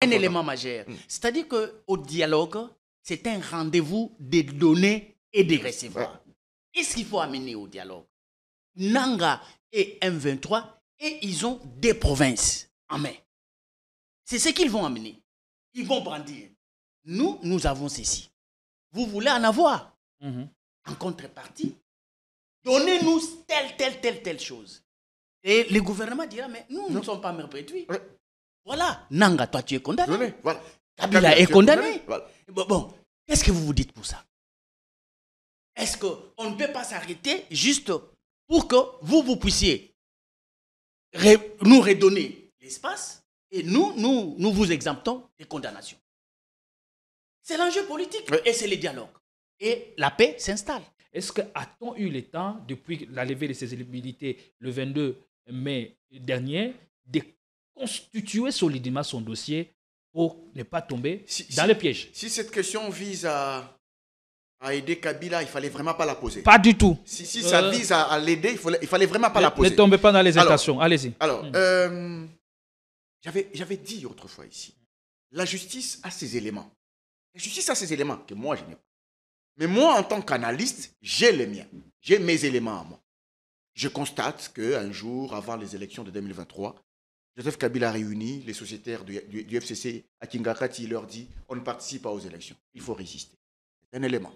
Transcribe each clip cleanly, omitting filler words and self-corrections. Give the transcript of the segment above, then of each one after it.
un élément majeur. C'est-à-dire qu'au dialogue, c'est un rendez-vous des données et des recevoir. Qu'est-ce qu'il faut amener au dialogue? Nanga et M23, et ils ont des provinces en main. C'est ce qu'ils vont amener. Ils vont brandir. Nous avons ceci. Vous voulez en avoir? En contrepartie, donnez-nous telle chose. Et le gouvernement dira, mais nous ne sommes pas méprises. Voilà. Nanga, toi, tu es condamné. Voilà. Kabila est condamné. Voilà. Bon, qu'est-ce que vous dites pour ça? Est-ce qu'on ne peut pas s'arrêter juste pour que vous puissiez nous redonner l'espace et nous vous exemptons des condamnations? C'est l'enjeu politique et c'est le dialogue. Et la paix s'installe. Est-ce qu'a-t-on eu le temps, depuis la levée de ces éligibilités le 22 mai dernier, de constituer solidement son dossier pour ne pas tomber dans le piège? Si cette question vise à aider Kabila, il ne fallait vraiment pas la poser. Pas du tout. Si ça vise à l'aider, il ne fallait vraiment pas la poser. Ne tombez pas dans les intentions. Allez-y. Alors, j'avais dit autrefois ici, la justice a ses éléments. La justice a ses éléments que moi, je n'ai pas. Mais moi, en tant qu'analyste, j'ai les miens. J'ai mes éléments à moi. Je constate qu'un jour, avant les élections de 2023, Joseph Kabila a réuni les sociétaires du FCC à Kingakati. Il leur dit, on ne participe pas aux élections. Il faut résister. C'est un élément.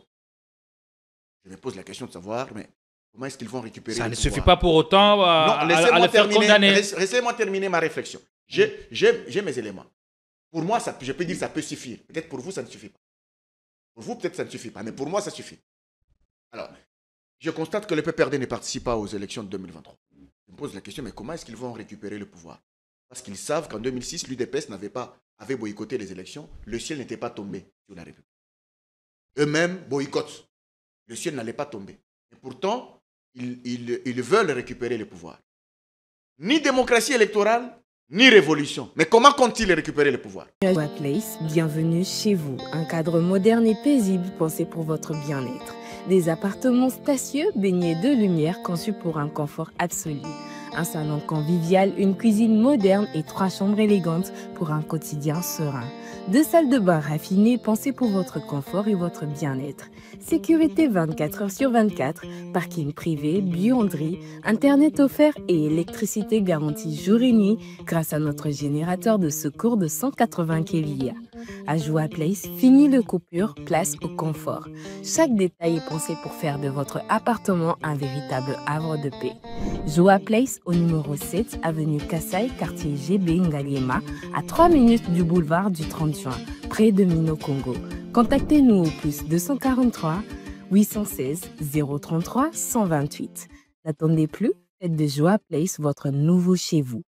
Je me pose la question de savoir, mais comment est-ce qu'ils vont récupérer ça le ne pouvoir? suffit pas pour autant à le faire condamner. Laissez-moi terminer ma réflexion. J'ai mes éléments. Pour moi, je peux dire que ça peut suffire. Peut-être pour vous, ça ne suffit pas. Pour vous, peut-être ça ne suffit pas, mais pour moi, ça suffit. Alors, je constate que le PPRD ne participe pas aux élections de 2023. Je me pose la question, mais comment est-ce qu'ils vont récupérer le pouvoir? Parce qu'ils savent qu'en 2006, l'UDPS avait boycotté les élections, le ciel n'était pas tombé sur la République. Eux-mêmes boycottent. Le ciel n'allait pas tomber. Et pourtant, ils veulent récupérer le pouvoir. Ni démocratie électorale, ni révolution. Mais comment comptent-ils récupérer le pouvoir? Joa Place, bienvenue chez vous. Un cadre moderne et paisible pensé pour votre bien-être. Des appartements spacieux baignés de lumière conçus pour un confort absolu. Un salon convivial, une cuisine moderne et 3 chambres élégantes pour un quotidien serein. 2 salles de bain raffinées pensées pour votre confort et votre bien-être. Sécurité 24 heures sur 24, parking privé, buanderie, internet offert et électricité garantie jour et nuit grâce à notre générateur de secours de 180 kVA. À Joa Place, fini le coupure, place au confort. Chaque détail est pensé pour faire de votre appartement un véritable havre de paix. Joa Place au numéro 7, avenue Kassai, quartier GB Ngaliema, à 3 minutes du boulevard du 30 juin, près de Mino Congo. Contactez-nous au plus 243 816 033 128. N'attendez plus, faites de Joa Place votre nouveau chez vous.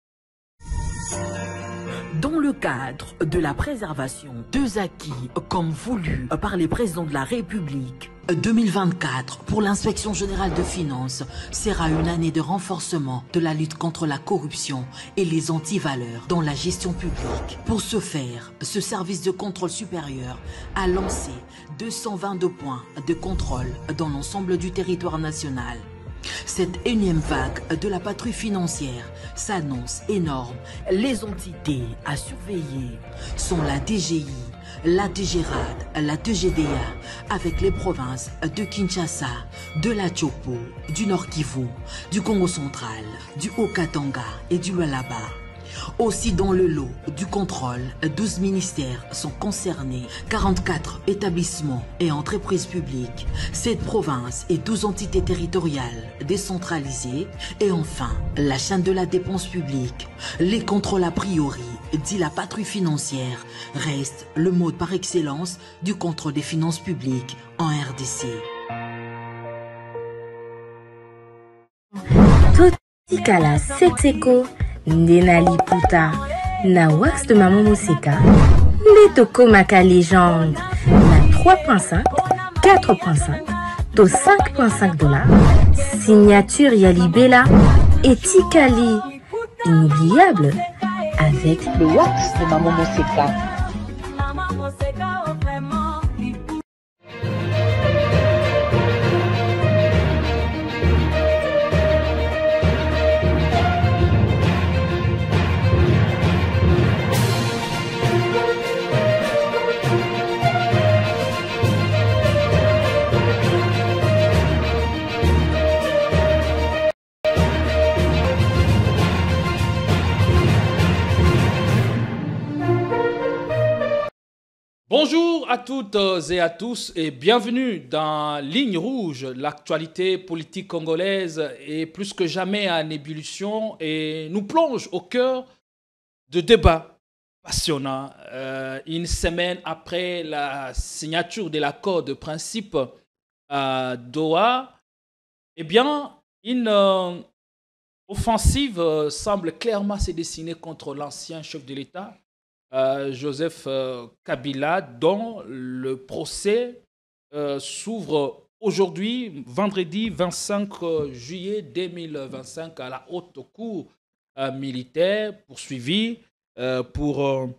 Dans le cadre de la préservation des acquis comme voulu par les présidents de la République, 2024 pour l'inspection générale de finances sera une année de renforcement de la lutte contre la corruption et les antivaleurs dans la gestion publique. Pour ce faire, ce service de contrôle supérieur a lancé 222 points de contrôle dans l'ensemble du territoire national. Cette énième vague de la patrouille financière s'annonce énorme. Les entités à surveiller sont la DGI, la DGRAD, la DGDA, avec les provinces de Kinshasa, de la Tchopo, du Nord Kivu, du Congo central, du Haut-Katanga et du Lualaba. Aussi dans le lot du contrôle, 12 ministères sont concernés, 44 établissements et entreprises publiques, 7 provinces et 12 entités territoriales décentralisées et enfin la chaîne de la dépense publique. Les contrôles a priori, dit la patrouille financière, restent le mode par excellence du contrôle des finances publiques en RDC. Totikala Setseko Ndenali Puta na wax de Maman Moseka Netoko Maka légende na 3.5 4.5 to 5.5 $, signature Yalibela et Tikali inoubliable avec le wax de Maman Moseka. Bonjour à toutes et à tous et bienvenue dans Ligne Rouge. L'actualité politique congolaise est plus que jamais en ébullition et nous plonge au cœur de débats passionnants. Une semaine après la signature de l'accord de principe à Doha, eh bien, une offensive semble clairement se dessiner contre l'ancien chef de l'État, Joseph Kabila, dont le procès s'ouvre aujourd'hui, vendredi 25 juillet 2025, à la haute cour militaire, poursuivi pour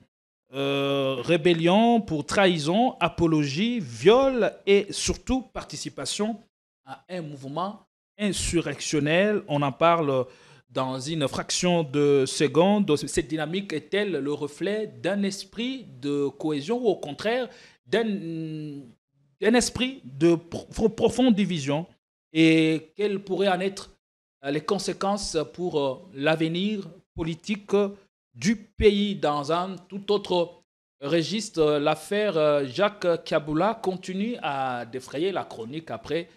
rébellion, pour trahison, apologie, viol et surtout participation à un mouvement insurrectionnel. On en parle dans une fraction de seconde. Cette dynamique est-elle le reflet d'un esprit de cohésion ou au contraire d'un esprit de profonde division? Et quelles pourraient en être les conséquences pour l'avenir politique du pays? Dans un tout autre registre, l'affaire Jacques Kaboula continue à défrayer la chronique après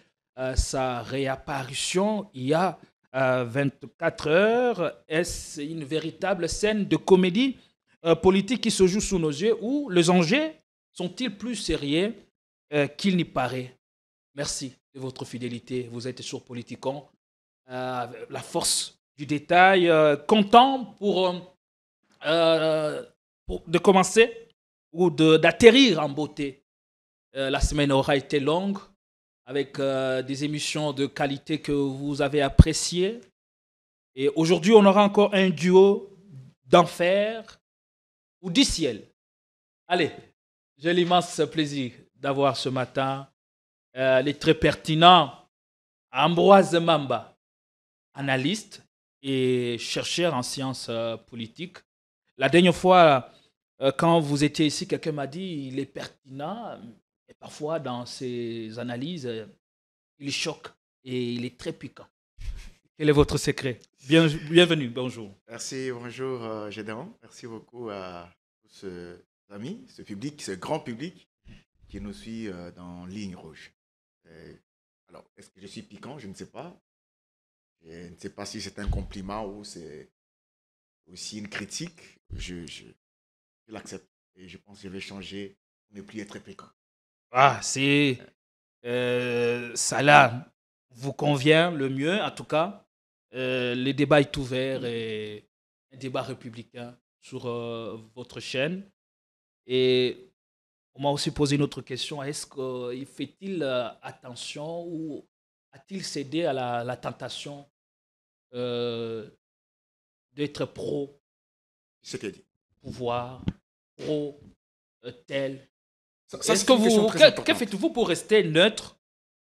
sa réapparition il y a 24 heures. Est-ce une véritable scène de comédie politique qui se joue sous nos yeux, ou les enjeux sont-ils plus sérieux qu'il n'y paraît? Merci de votre fidélité. Vous êtes sur Politicon, la force du détail, content de commencer ou d'atterrir en beauté. La semaine aura été longue, avec des émissions de qualité que vous avez appréciées. Et aujourd'hui, on aura encore un duo d'enfer ou du ciel. Allez, j'ai l'immense plaisir d'avoir ce matin les très pertinents Ambroise Mamba, analyste et chercheur en sciences politiques. La dernière fois, quand vous étiez ici, quelqu'un m'a dit il est pertinent. Et parfois, dans ses analyses, il choque et il est très piquant. Quel est votre secret? Bienvenue, bonjour. Merci, bonjour Gédéon. Merci beaucoup à tous ces amis, ce public, ce grand public qui nous suit dans Ligne Rouge. Alors, est-ce que je suis piquant? Je ne sais pas. Je ne sais pas si c'est un compliment ou c'est aussi une critique. Je l'accepte et je pense que je vais changer pour ne plus être piquant. Ah, c'est... ça là vous convient le mieux, en tout cas. Le débat est ouvert et un débat républicain sur votre chaîne. Et on m'a aussi posé une autre question. Est-ce qu'il fait-il attention ou a-t-il cédé à la tentation d'être pro pouvoir, pro tel? Que faites-vous pour rester neutre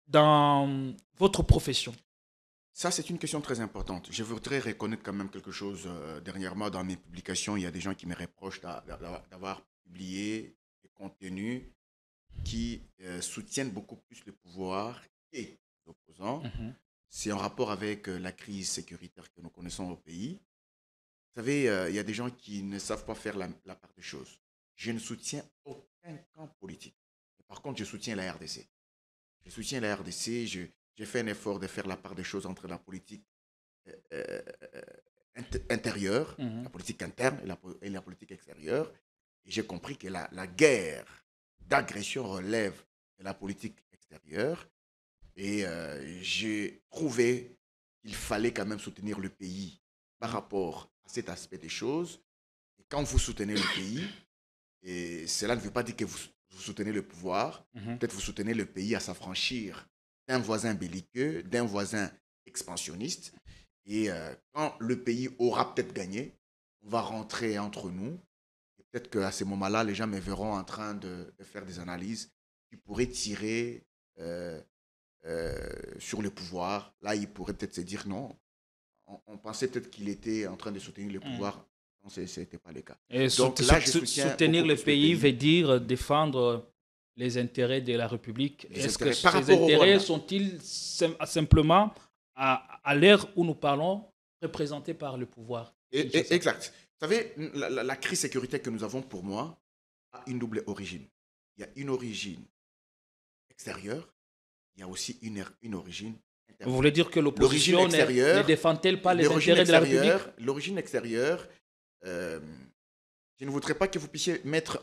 dans votre profession? Ça, c'est une question très importante. Je voudrais reconnaître quand même quelque chose. Dernièrement, dans mes publications, il y a des gens qui me reprochent d'avoir publié des contenus qui soutiennent beaucoup plus le pouvoir et l'opposant. C'est en rapport avec la crise sécuritaire que nous connaissons au pays. Vous savez, il y a des gens qui ne savent pas faire la part des choses. Je ne soutiens aucun camp politique. Par contre, je soutiens la RDC. Je soutiens la RDC. J'ai fait un effort de faire la part des choses entre la politique intérieure, la politique interne et la politique extérieure. Et j'ai compris que la guerre d'agression relève de la politique extérieure. Et j'ai trouvé qu'il fallait quand même soutenir le pays par rapport à cet aspect des choses. Et quand vous soutenez le pays, et cela ne veut pas dire que vous soutenez le pouvoir, peut-être vous soutenez le pays à s'affranchir d'un voisin belliqueux, d'un voisin expansionniste. Et quand le pays aura peut-être gagné, on va rentrer entre nous. Et peut-être qu'à ce moment-là, les gens me verront en train de faire des analyses qui pourraient tirer sur le pouvoir. Là, ils pourraient peut-être se dire non. On pensait peut-être qu'il était en train de soutenir le pouvoir. Non, ce n'était pas le cas. Et donc là, soutenir le pays veut dire défendre les intérêts de la République. Est-ce que ces intérêts sont-ils simplement, à l'ère où nous parlons, représentés par le pouvoir? Exact. Vous savez, la crise sécuritaire que nous avons, pour moi, a une double origine. il y a une origine extérieure, il y a aussi une origine intérieure. Vous voulez dire que l'opposition ne défend-elle pas les intérêts de la République? L'origine extérieure, je ne voudrais pas que vous puissiez mettre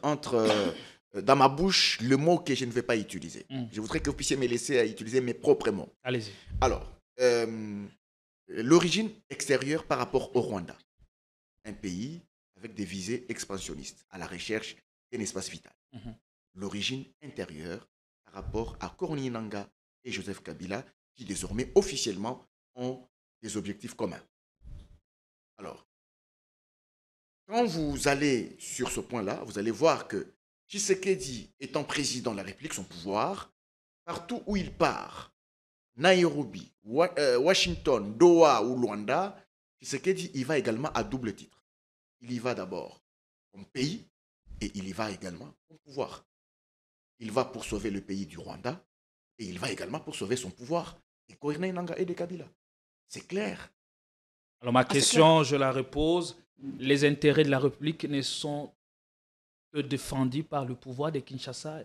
dans ma bouche le mot que je ne vais pas utiliser. Je voudrais que vous puissiez me laisser utiliser mes propres mots. Allez-y. Alors, l'origine extérieure par rapport au Rwanda. Un pays avec des visées expansionnistes à la recherche d'un espace vital. L'origine intérieure par rapport à Corneille Nangaa et Joseph Kabila, qui désormais officiellement ont des objectifs communs. Alors, quand vous allez sur ce point-là, vous allez voir que Tshisekedi étant président de la République, son pouvoir, partout où il part, Nairobi, Washington, Doha ou Luanda, Tshisekedi y va également à double titre. Il y va d'abord comme pays et il y va également comme pouvoir. Il va pour sauver le pays du Rwanda et il va également pour sauver son pouvoir. Et Corneille Nangaa et de Kabila. C'est clair. Alors ma question, je la repose. Les intérêts de la République ne sont que défendus par le pouvoir de Kinshasa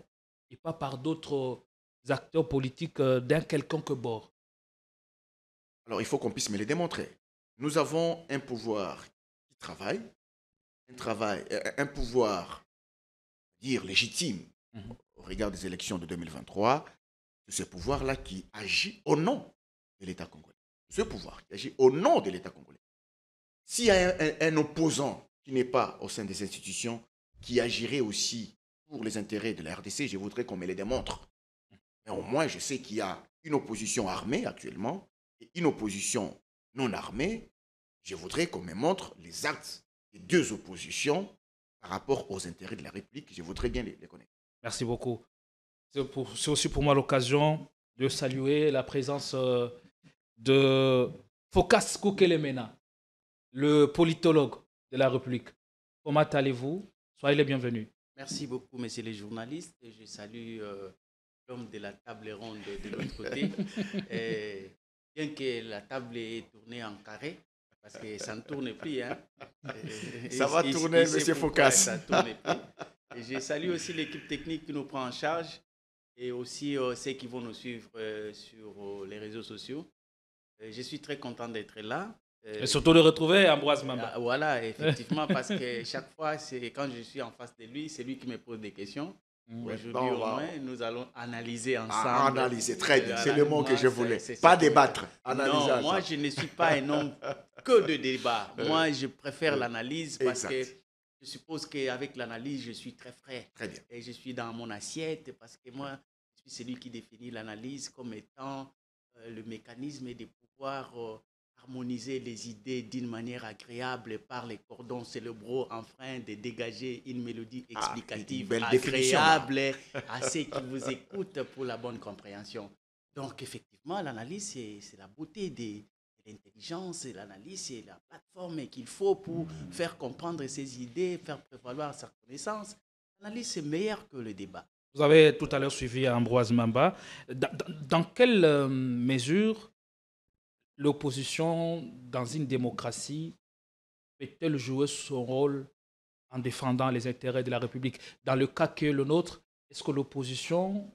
et pas par d'autres acteurs politiques d'un quelconque bord. Alors il faut qu'on puisse me les démontrer. Nous avons un pouvoir qui travaille, un pouvoir légitime au regard des élections de 2023, c'est ce pouvoir-là qui agit au nom de l'État congolais. Ce pouvoir qui agit au nom de l'État congolais. S'il y a un opposant qui n'est pas au sein des institutions, qui agirait aussi pour les intérêts de la RDC, je voudrais qu'on me les démontre. Mais au moins, je sais qu'il y a une opposition armée actuellement et une opposition non armée. Je voudrais qu'on me montre les actes des deux oppositions par rapport aux intérêts de la République. Je voudrais bien les connaître. Merci beaucoup. C'est aussi pour moi l'occasion de saluer la présence de Phocas Kokelemena, le politologue de la République. Comment allez-vous? Soyez les bienvenus. Merci beaucoup, messieurs les journalistes. Je salue l'homme de la table ronde de l'autre côté. Bien que la table est tournée en carré, parce que ça ne tourne plus. Hein. Ça va tourner, monsieur Phocas. Ça tourne plus. Et je salue aussi l'équipe technique qui nous prend en charge et aussi ceux qui vont nous suivre sur les réseaux sociaux. Je suis très content d'être là. Et surtout de retrouver Ambroise Mamba. Voilà, effectivement, parce que chaque fois, quand je suis en face de lui, c'est lui qui me pose des questions. Aujourd'hui, au moins, nous allons analyser ensemble. Analyser, très bien. C'est le mot que je voulais. Pas débattre. Analyser non, moi, je ne suis pas un homme que de débat. Moi, je préfère l'analyse parce que je suppose qu'avec l'analyse, je suis très frais. Très bien. Et je suis dans mon assiette parce que moi, je suis celui qui définit l'analyse comme étant le mécanisme de pouvoir harmoniser les idées d'une manière agréable par les cordons cérébraux afin de dégager une mélodie explicative agréable à ceux qui vous écoutent pour la bonne compréhension. Donc, effectivement, l'analyse, c'est la beauté de l'intelligence, l'analyse, c'est la plateforme qu'il faut pour faire comprendre ses idées, faire prévaloir sa connaissance. L'analyse, c'est meilleur que le débat. Vous avez tout à l'heure suivi Ambroise Mamba. Dans quelle mesure l'opposition, dans une démocratie, peut-elle jouer son rôle en défendant les intérêts de la République? Dans le cas que le nôtre, est-ce que l'opposition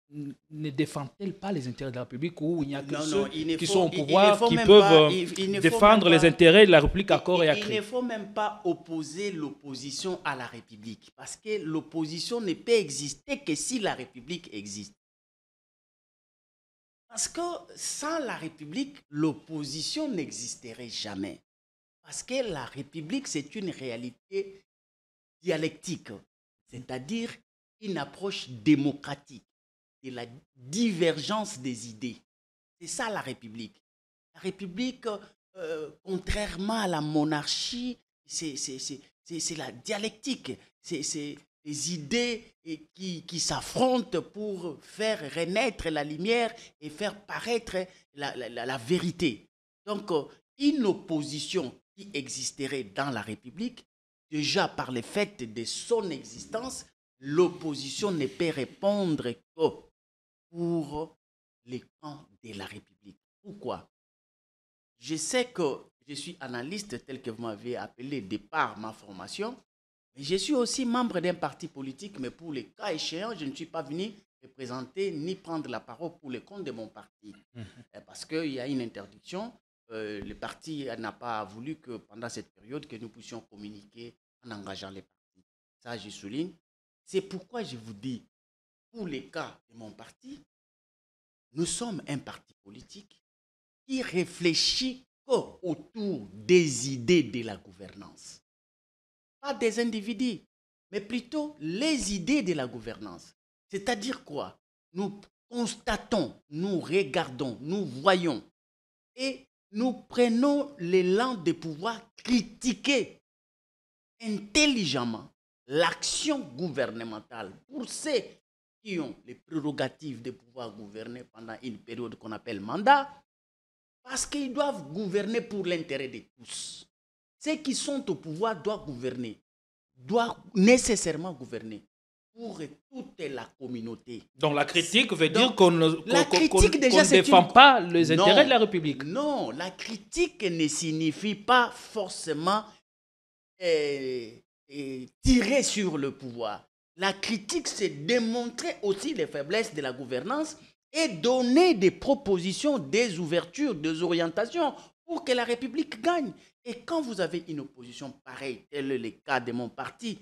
ne défend-elle pas les intérêts de la République ou il n'y a que ceux qui sont au pouvoir qui peuvent défendre les intérêts de la République à corps et à cri? Il ne faut même pas opposer l'opposition à la République parce que l'opposition ne peut exister que si la République existe. Parce que sans la République, l'opposition n'existerait jamais. Parce que la République, c'est une réalité dialectique, c'est-à-dire une approche démocratique de la divergence des idées. C'est ça la République. La République, contrairement à la monarchie, c'est la dialectique. C'est les idées qui s'affrontent pour faire renaître la lumière et faire paraître la vérité. Donc, une opposition qui existerait dans la République, déjà par le fait de son existence, l'opposition ne peut répondre que pour les camps de la République. Pourquoi? Je sais que je suis analyste tel que vous m'avez appelé de par ma formation, Mais je suis aussi membre d'un parti politique, mais pour les cas échéants, je ne suis pas venu représenter ni prendre la parole pour le compte de mon parti. Parce qu'il y a une interdiction. Le parti n'a pas voulu que pendant cette période que nous puissions communiquer en engageant les partis. Ça, je souligne. C'est pourquoi je vous dis, pour les cas de mon parti, nous sommes un parti politique qui réfléchit autour des idées de la gouvernance. Pas des individus, mais plutôt les idées de la gouvernance. C'est-à-dire quoi? Nous constatons, nous regardons, nous voyons et nous prenons l'élan de pouvoir critiquer intelligemment l'action gouvernementale pour ceux qui ont les prérogatives de pouvoir gouverner pendant une période qu'on appelle mandat, parce qu'ils doivent gouverner pour l'intérêt de tous. Ceux qui sont au pouvoir doivent gouverner, doivent nécessairement gouverner pour toute la communauté. Donc la critique veut dire qu'on ne déjà, défend pas les intérêts de la République. Non, la critique ne signifie pas forcément tirer sur le pouvoir. La critique, c'est démontrer aussi les faiblesses de la gouvernance et donner des propositions, des ouvertures, des orientations pour que la République gagne. Et quand vous avez une opposition pareille, tel est le cas de mon parti,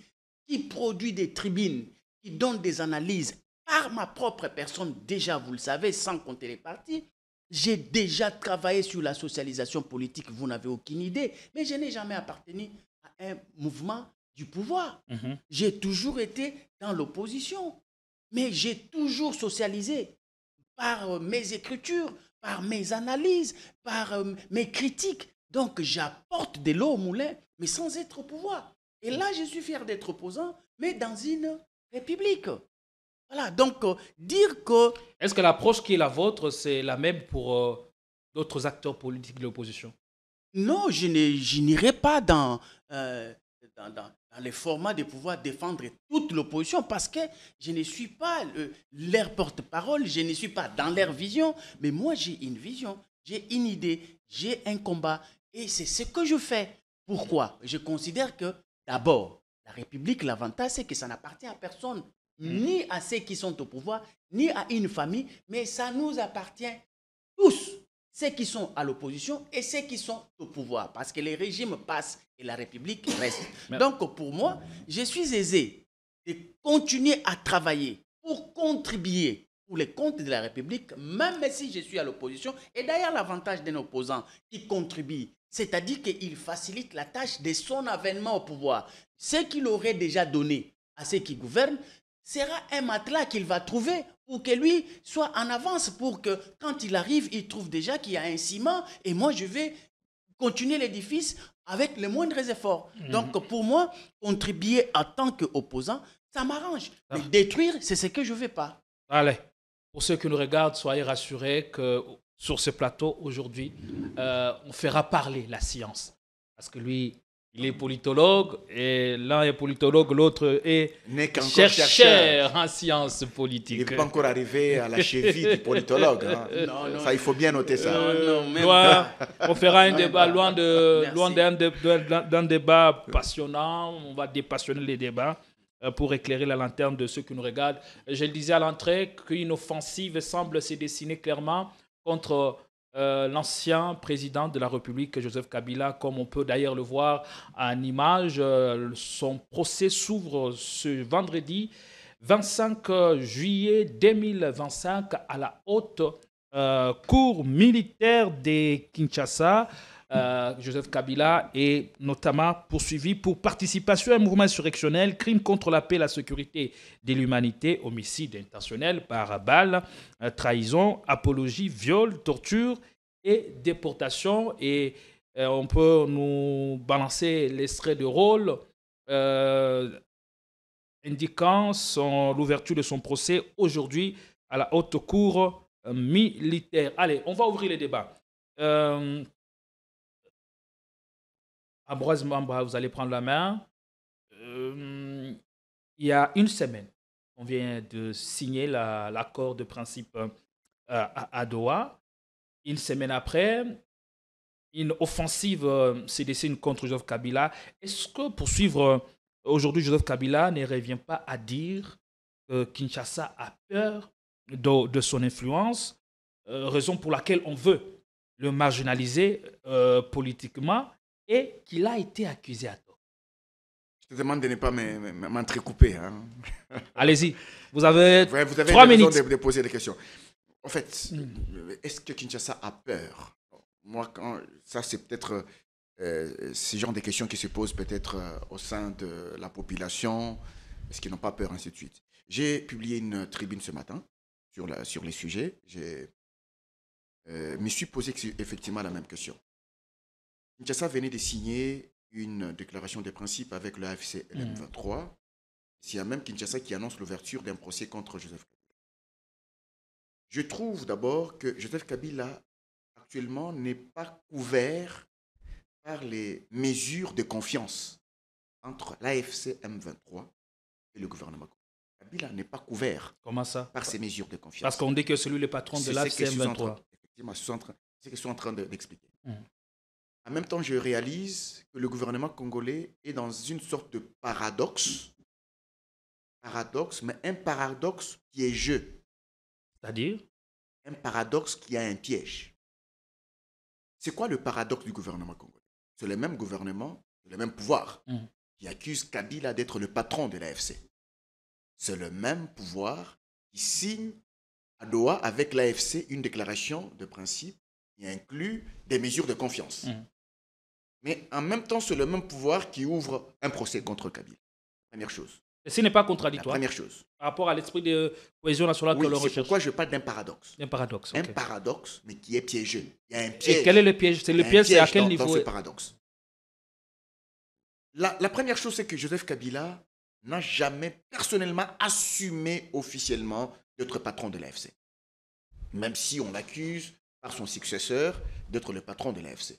qui produit des tribunes, qui donne des analyses par ma propre personne, déjà vous le savez, sans compter les partis, j'ai déjà travaillé sur la socialisation politique, vous n'avez aucune idée, mais je n'ai jamais appartenu à un mouvement du pouvoir. J'ai toujours été dans l'opposition, mais j'ai toujours socialisé par mes écritures, par mes analyses, par mes critiques. Donc j'apporte de l'eau au moulin, mais sans être au pouvoir. Et là, je suis fier d'être opposant, mais dans une république. Voilà, donc dire que... Est-ce que l'approche qui est la vôtre, c'est la même pour d'autres acteurs politiques de l'opposition? Non, je n'irai pas dans les formats de pouvoir défendre toute l'opposition parce que je ne suis pas leur porte-parole, je ne suis pas dans leur vision, mais moi j'ai une vision, j'ai une idée, j'ai un combat et c'est ce que je fais. Pourquoi? Je considère que d'abord, la République, l'avantage c'est que ça n'appartient à personne, ni à ceux qui sont au pouvoir, ni à une famille, mais ça nous appartient tous. Ceux qui sont à l'opposition et ceux qui sont au pouvoir. Parce que les régimes passent et la République reste. Donc, pour moi, je suis aisé de continuer à travailler pour contribuer pour les comptes de la République, même si je suis à l'opposition. Et d'ailleurs, l'avantage d'un opposant qui contribue, c'est-à-dire qu'il facilite la tâche de son avènement au pouvoir. Ce qu'il aurait déjà donné à ceux qui gouvernent sera un matelas qu'il va trouver pour que lui soit en avance, pour que quand il arrive, il trouve déjà qu'il y a un ciment et moi je vais continuer l'édifice avec les moindres efforts. Donc pour moi, contribuer en tant qu'opposant, ça m'arrange. Mais détruire, c'est ce que je ne veux pas. Allez, pour ceux qui nous regardent, soyez rassurés que sur ce plateau aujourd'hui, on fera parler la science. Parce que lui, il est politologue, et l'un est politologue, l'autre est chercheur en sciences politiques. Il n'est pas encore arrivé à la cheville du politologue. Hein. Non, ça, il faut bien noter ça. On fera un débat loin d'un débat passionnant. On va dépassionner les débats pour éclairer la lanterne de ceux qui nous regardent. Je le disais à l'entrée qu'une offensive semble se dessiner clairement contre l'ancien président de la République, Joseph Kabila, comme on peut d'ailleurs le voir en image. Son procès s'ouvre ce vendredi 25 juillet 2025 à la haute cour militaire de Kinshasa. Joseph Kabila est notamment poursuivi pour participation à un mouvement insurrectionnel, crime contre la paix et la sécurité de l'humanité, homicide intentionnel par balle, trahison, apologie, viol, torture et déportation. Et on peut nous balancer l'extrait de rôle indiquant l'ouverture de son procès aujourd'hui à la haute cour militaire. Allez, on va ouvrir les débats. Ambroise Mamba, vous allez prendre la main. Il y a une semaine, on vient de signer l'accord de principe à Doha. Une semaine après, une offensive se dessine contre Joseph Kabila. Est-ce que pour suivre aujourd'hui, Joseph Kabila ne revient pas à dire que Kinshasa a peur de son influence, raison pour laquelle on veut le marginaliser politiquement et qu'il a été accusé à tort. Je te demande de ne pas m'entrecouper. Hein. Allez-y, vous avez, vous avez 3 minutes. de poser des questions. En fait, est-ce que Kinshasa a peur? Moi, ça c'est peut-être ce genre de questions qui se posent peut-être au sein de la population, est-ce qu'ils n'ont pas peur, ainsi de suite. J'ai publié une tribune ce matin sur les sujets. Je me suis posé effectivement la même question. Kinshasa venait de signer une déclaration de principe avec le AFC LM23. Il y a même Kinshasa qui annonce l'ouverture d'un procès contre Joseph Kabila. Je trouve d'abord que Joseph Kabila actuellement n'est pas couvert par les mesures de confiance entre l'AFC M23 et le gouvernement. Kabila n'est pas couvert. Comment ça? Par ces mesures de confiance. Parce qu'on dit que c'est lui le patron de l'AFC M23. Effectivement, c'est ce que je suis en train d'expliquer. En même temps, je réalise que le gouvernement congolais est dans une sorte de paradoxe, mais un paradoxe piégeux. C'est-à-dire? Un paradoxe qui a un piège. C'est quoi le paradoxe du gouvernement congolais? C'est le même gouvernement, le même pouvoir qui accuse Kabila d'être le patron de l'AFC. C'est le même pouvoir qui signe à Doha avec l'AFC une déclaration de principe qui inclut des mesures de confiance. Mais en même temps, c'est le même pouvoir qui ouvre un procès contre Kabila. Première chose. Et ce n'est pas contradictoire. La première chose. Par rapport à l'esprit de cohésion nationale que l'on recherche. C'est pourquoi je parle d'un paradoxe. Un paradoxe. Un paradoxe, mais qui est piégeux. Il y a un piège. Et quel est le piège? C'est le piège, c'est à quel niveau? Dans ce paradoxe. La première chose, c'est que Joseph Kabila n'a jamais personnellement assumé officiellement d'être patron de l'AFC. Même si on l'accuse par son successeur d'être le patron de l'AFC.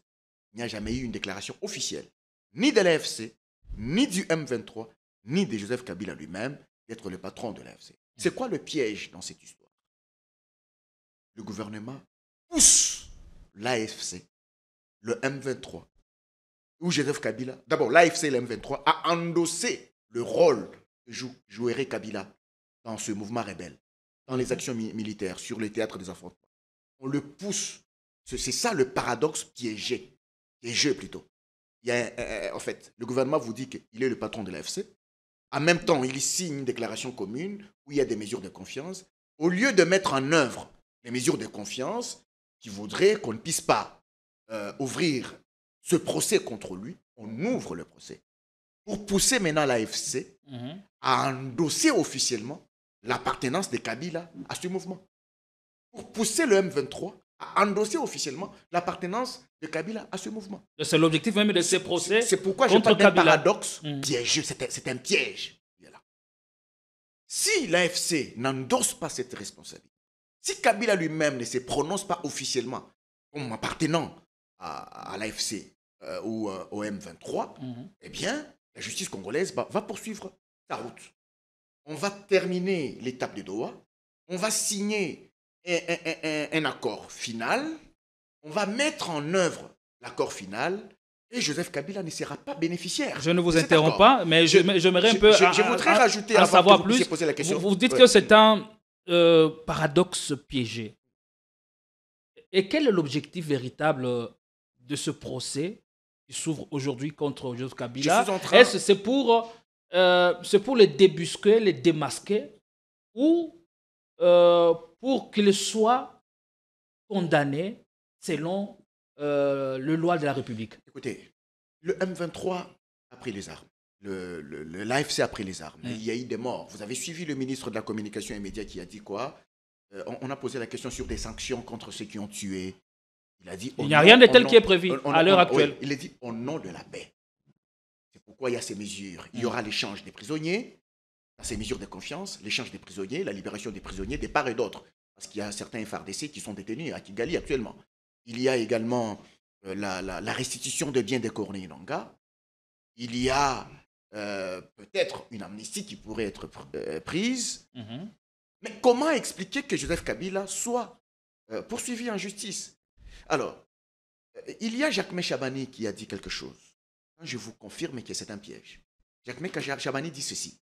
Il n'y a jamais eu une déclaration officielle, ni de l'AFC, ni du M23, ni de Joseph Kabila lui-même, d'être le patron de l'AFC. C'est quoi le piège dans cette histoire? Le gouvernement pousse l'AFC, le M23, ou Joseph Kabila, d'abord l'AFC et le M23, à endosser le rôle que jouerait Kabila dans ce mouvement rebelle, dans les actions militaires, sur les théâtres des affrontements. On le pousse. C'est ça le paradoxe piégé plutôt. En fait, le gouvernement vous dit qu'il est le patron de l'AFC. En même temps, il signe une déclaration commune où il y a des mesures de confiance. Au lieu de mettre en œuvre les mesures de confiance qui voudraient qu'on ne puisse pas ouvrir ce procès contre lui, on ouvre le procès pour pousser maintenant l'AFC à endosser officiellement l'appartenance de Kabila à ce mouvement. Pour pousser le M23 à endosser officiellement l'appartenance de Kabila à ce mouvement. C'est l'objectif même de ces procès. C'est pourquoi je parle d'un paradoxe piégeux. C'est un piège. Si l'AFC n'endosse pas cette responsabilité, si Kabila lui-même ne se prononce pas officiellement comme appartenant à l'AFC ou au M23, eh bien, la justice congolaise va poursuivre sa route. On va terminer l'étape de Doha, on va signer un accord final, on va mettre en œuvre l'accord final et Joseph Kabila ne sera pas bénéficiaire. Je ne vous interromps pas, mais j'aimerais un peu je voudrais rajouter en savoir plus. Poser la question. Vous dites que c'est un paradoxe piégé. Et quel est l'objectif véritable de ce procès qui s'ouvre aujourd'hui contre Joseph Kabila? Est-ce c'est pour les débusquer, les démasquer ou pour qu'il soit condamné selon le loi de la République? Écoutez, le M23 a pris les armes. L'AFC a pris les armes. Il y a eu des morts. Vous avez suivi le ministre de la Communication et Médias qui a dit quoi? On a posé la question sur des sanctions contre ceux qui ont tué. Il a dit... Il n'y a rien de tel qui est prévu à l'heure actuelle. Oui, il a dit au nom de la paix. C'est pourquoi il y a ces mesures. Il y aura l'échange des prisonniers, ces mesures de confiance, l'échange des prisonniers, la libération des prisonniers de part et d'autre. Parce qu'il y a certains FARDC qui sont détenus à Kigali actuellement. Il y a également la restitution de biens de Corneille Nangaa. Il y a peut-être une amnistie qui pourrait être prise. Mais comment expliquer que Joseph Kabila soit poursuivi en justice? Alors, il y a Jacques Chabani qui a dit quelque chose. Je vous confirme que c'est un piège. Jacques Chabani dit ceci.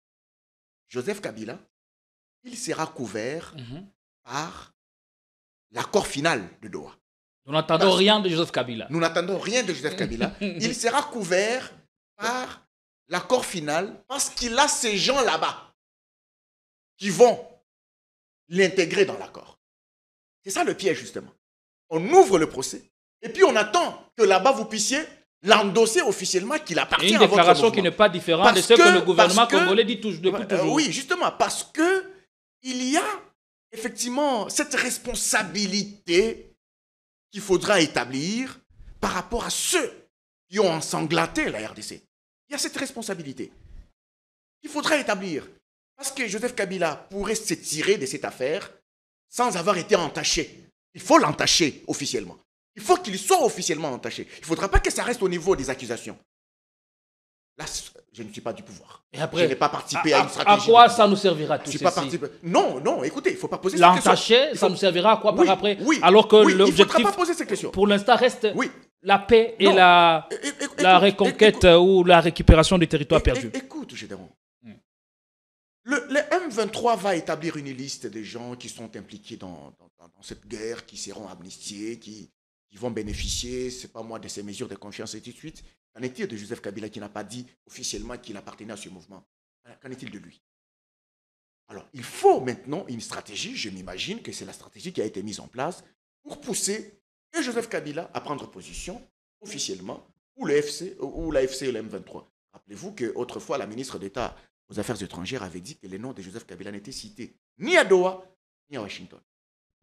Joseph Kabila, il sera couvert par l'accord final de Doha. Nous n'attendons rien de Joseph Kabila. Nous n'attendons rien de Joseph Kabila. Il sera couvert par l'accord final parce qu'il a ces gens là-bas qui vont l'intégrer dans l'accord. C'est ça le piège, justement. On ouvre le procès et puis on attend que là-bas vous puissiez l'endosser officiellement qu'il appartient à votre mouvement. Une déclaration qui n'est pas différente de ce que le gouvernement congolais dit depuis toujours. Oui, justement, parce que il y a effectivement cette responsabilité qu'il faudra établir par rapport à ceux qui ont ensanglanté la RDC. Il y a cette responsabilité qu'il faudra établir. Parce que Joseph Kabila pourrait s'étirer de cette affaire sans avoir été entaché. Il faut l'entacher officiellement. Il faut qu'il soit officiellement entaché. Il ne faudra pas que ça reste au niveau des accusations. Là, je ne suis pas du pouvoir. Et après, je n'ai pas participé à une stratégie. À quoi ça nous servira tout ceci? Non, écoutez, il ne faut pas poser cette question. L'entacher, ça nous servira à quoi par après? Oui, alors que il ne faudra pas poser cette question. Pour l'instant, reste la paix et la reconquête ou la récupération des territoires perdus. Écoute, Gédéron. Le M23 va établir une liste de gens qui sont impliqués dans cette guerre, qui seront amnistiés, qui vont bénéficier, c'est pas moi, de ces mesures de confiance et tout de suite. Qu'en est-il de Joseph Kabila qui n'a pas dit officiellement qu'il appartenait à ce mouvement? Qu'en est-il de lui? Alors, il faut maintenant une stratégie, je m'imagine que c'est la stratégie qui a été mise en place pour pousser et Joseph Kabila à prendre position officiellement, ou l'AFC et le M23. Rappelez-vous qu'autrefois, la ministre d'État aux Affaires étrangères avait dit que le nom de Joseph Kabila n'était cité ni à Doha, ni à Washington.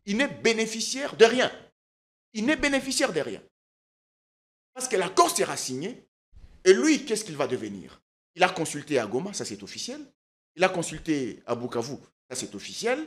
Il n'est bénéficiaire de rien. Il n'est bénéficiaire de rien. Parce que l'accord sera signé, et lui, qu'est-ce qu'il va devenir? Il a consulté à Goma, ça c'est officiel. Il a consulté à Bukavu, ça c'est officiel.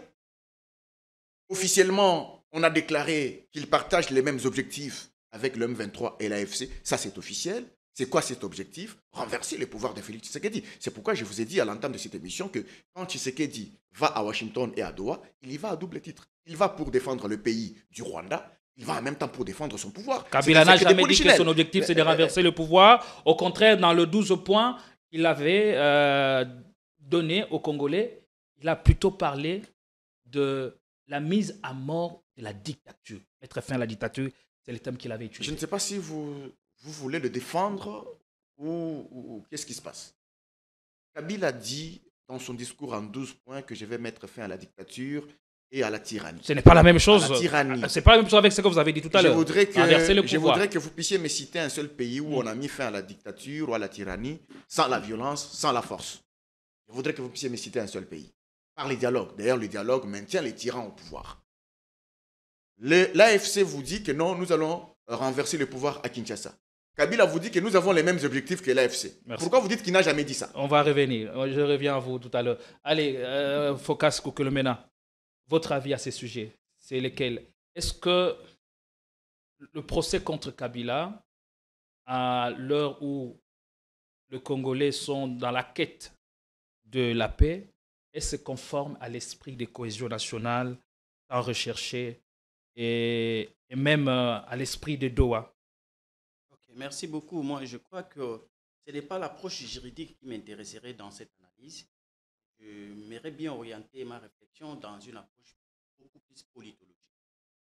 Officiellement, on a déclaré qu'il partage les mêmes objectifs avec le M23 et l'AFC, ça c'est officiel. C'est quoi cet objectif? Renverser les pouvoirs de Félix Tshisekedi. C'est pourquoi je vous ai dit à l'entame de cette émission que quand Tshisekedi va à Washington et à Doha, il y va à double titre. Il va pour défendre le pays du Rwanda, il va en même temps pour défendre son pouvoir. Kabila n'a jamais dit que son objectif c'est de renverser le pouvoir. Au contraire, dans le 12 points qu'il avait donné aux Congolais, il a plutôt parlé de la mise à mort de la dictature. Mettre fin à la dictature, c'est le thème qu'il avait utilisé. Je ne sais pas si vous voulez le défendre ou qu'est-ce qui se passe. Kabila dit dans son discours en 12 points que je vais mettre fin à la dictature et à la tyrannie. Ce n'est pas la même chose. C'est pas la même chose avec ce que vous avez dit tout à l'heure. Je voudrais que vous puissiez me citer un seul pays où on a mis fin à la dictature ou à la tyrannie sans la violence, sans la force. Je voudrais que vous puissiez me citer un seul pays. Par les dialogues. D'ailleurs, le dialogue maintient les tyrans au pouvoir. L'AFC vous dit que non, nous allons renverser le pouvoir à Kinshasa. Kabila vous dit que nous avons les mêmes objectifs que l'AFC. Pourquoi vous dites qu'il n'a jamais dit ça? On va revenir. Je reviens à vous tout à l'heure. Allez, Phocas Kokelomena, votre avis à ces sujets, c'est lesquels? Est-ce que le procès contre Kabila, à l'heure où les Congolais sont dans la quête de la paix, est-ce conforme à l'esprit de cohésion nationale tant recherché et même à l'esprit de Doha? Merci beaucoup. Moi, je crois que ce n'est pas l'approche juridique qui m'intéresserait dans cette analyse. Je m'aimerais bien orienter ma réflexion dans une approche beaucoup plus politologique.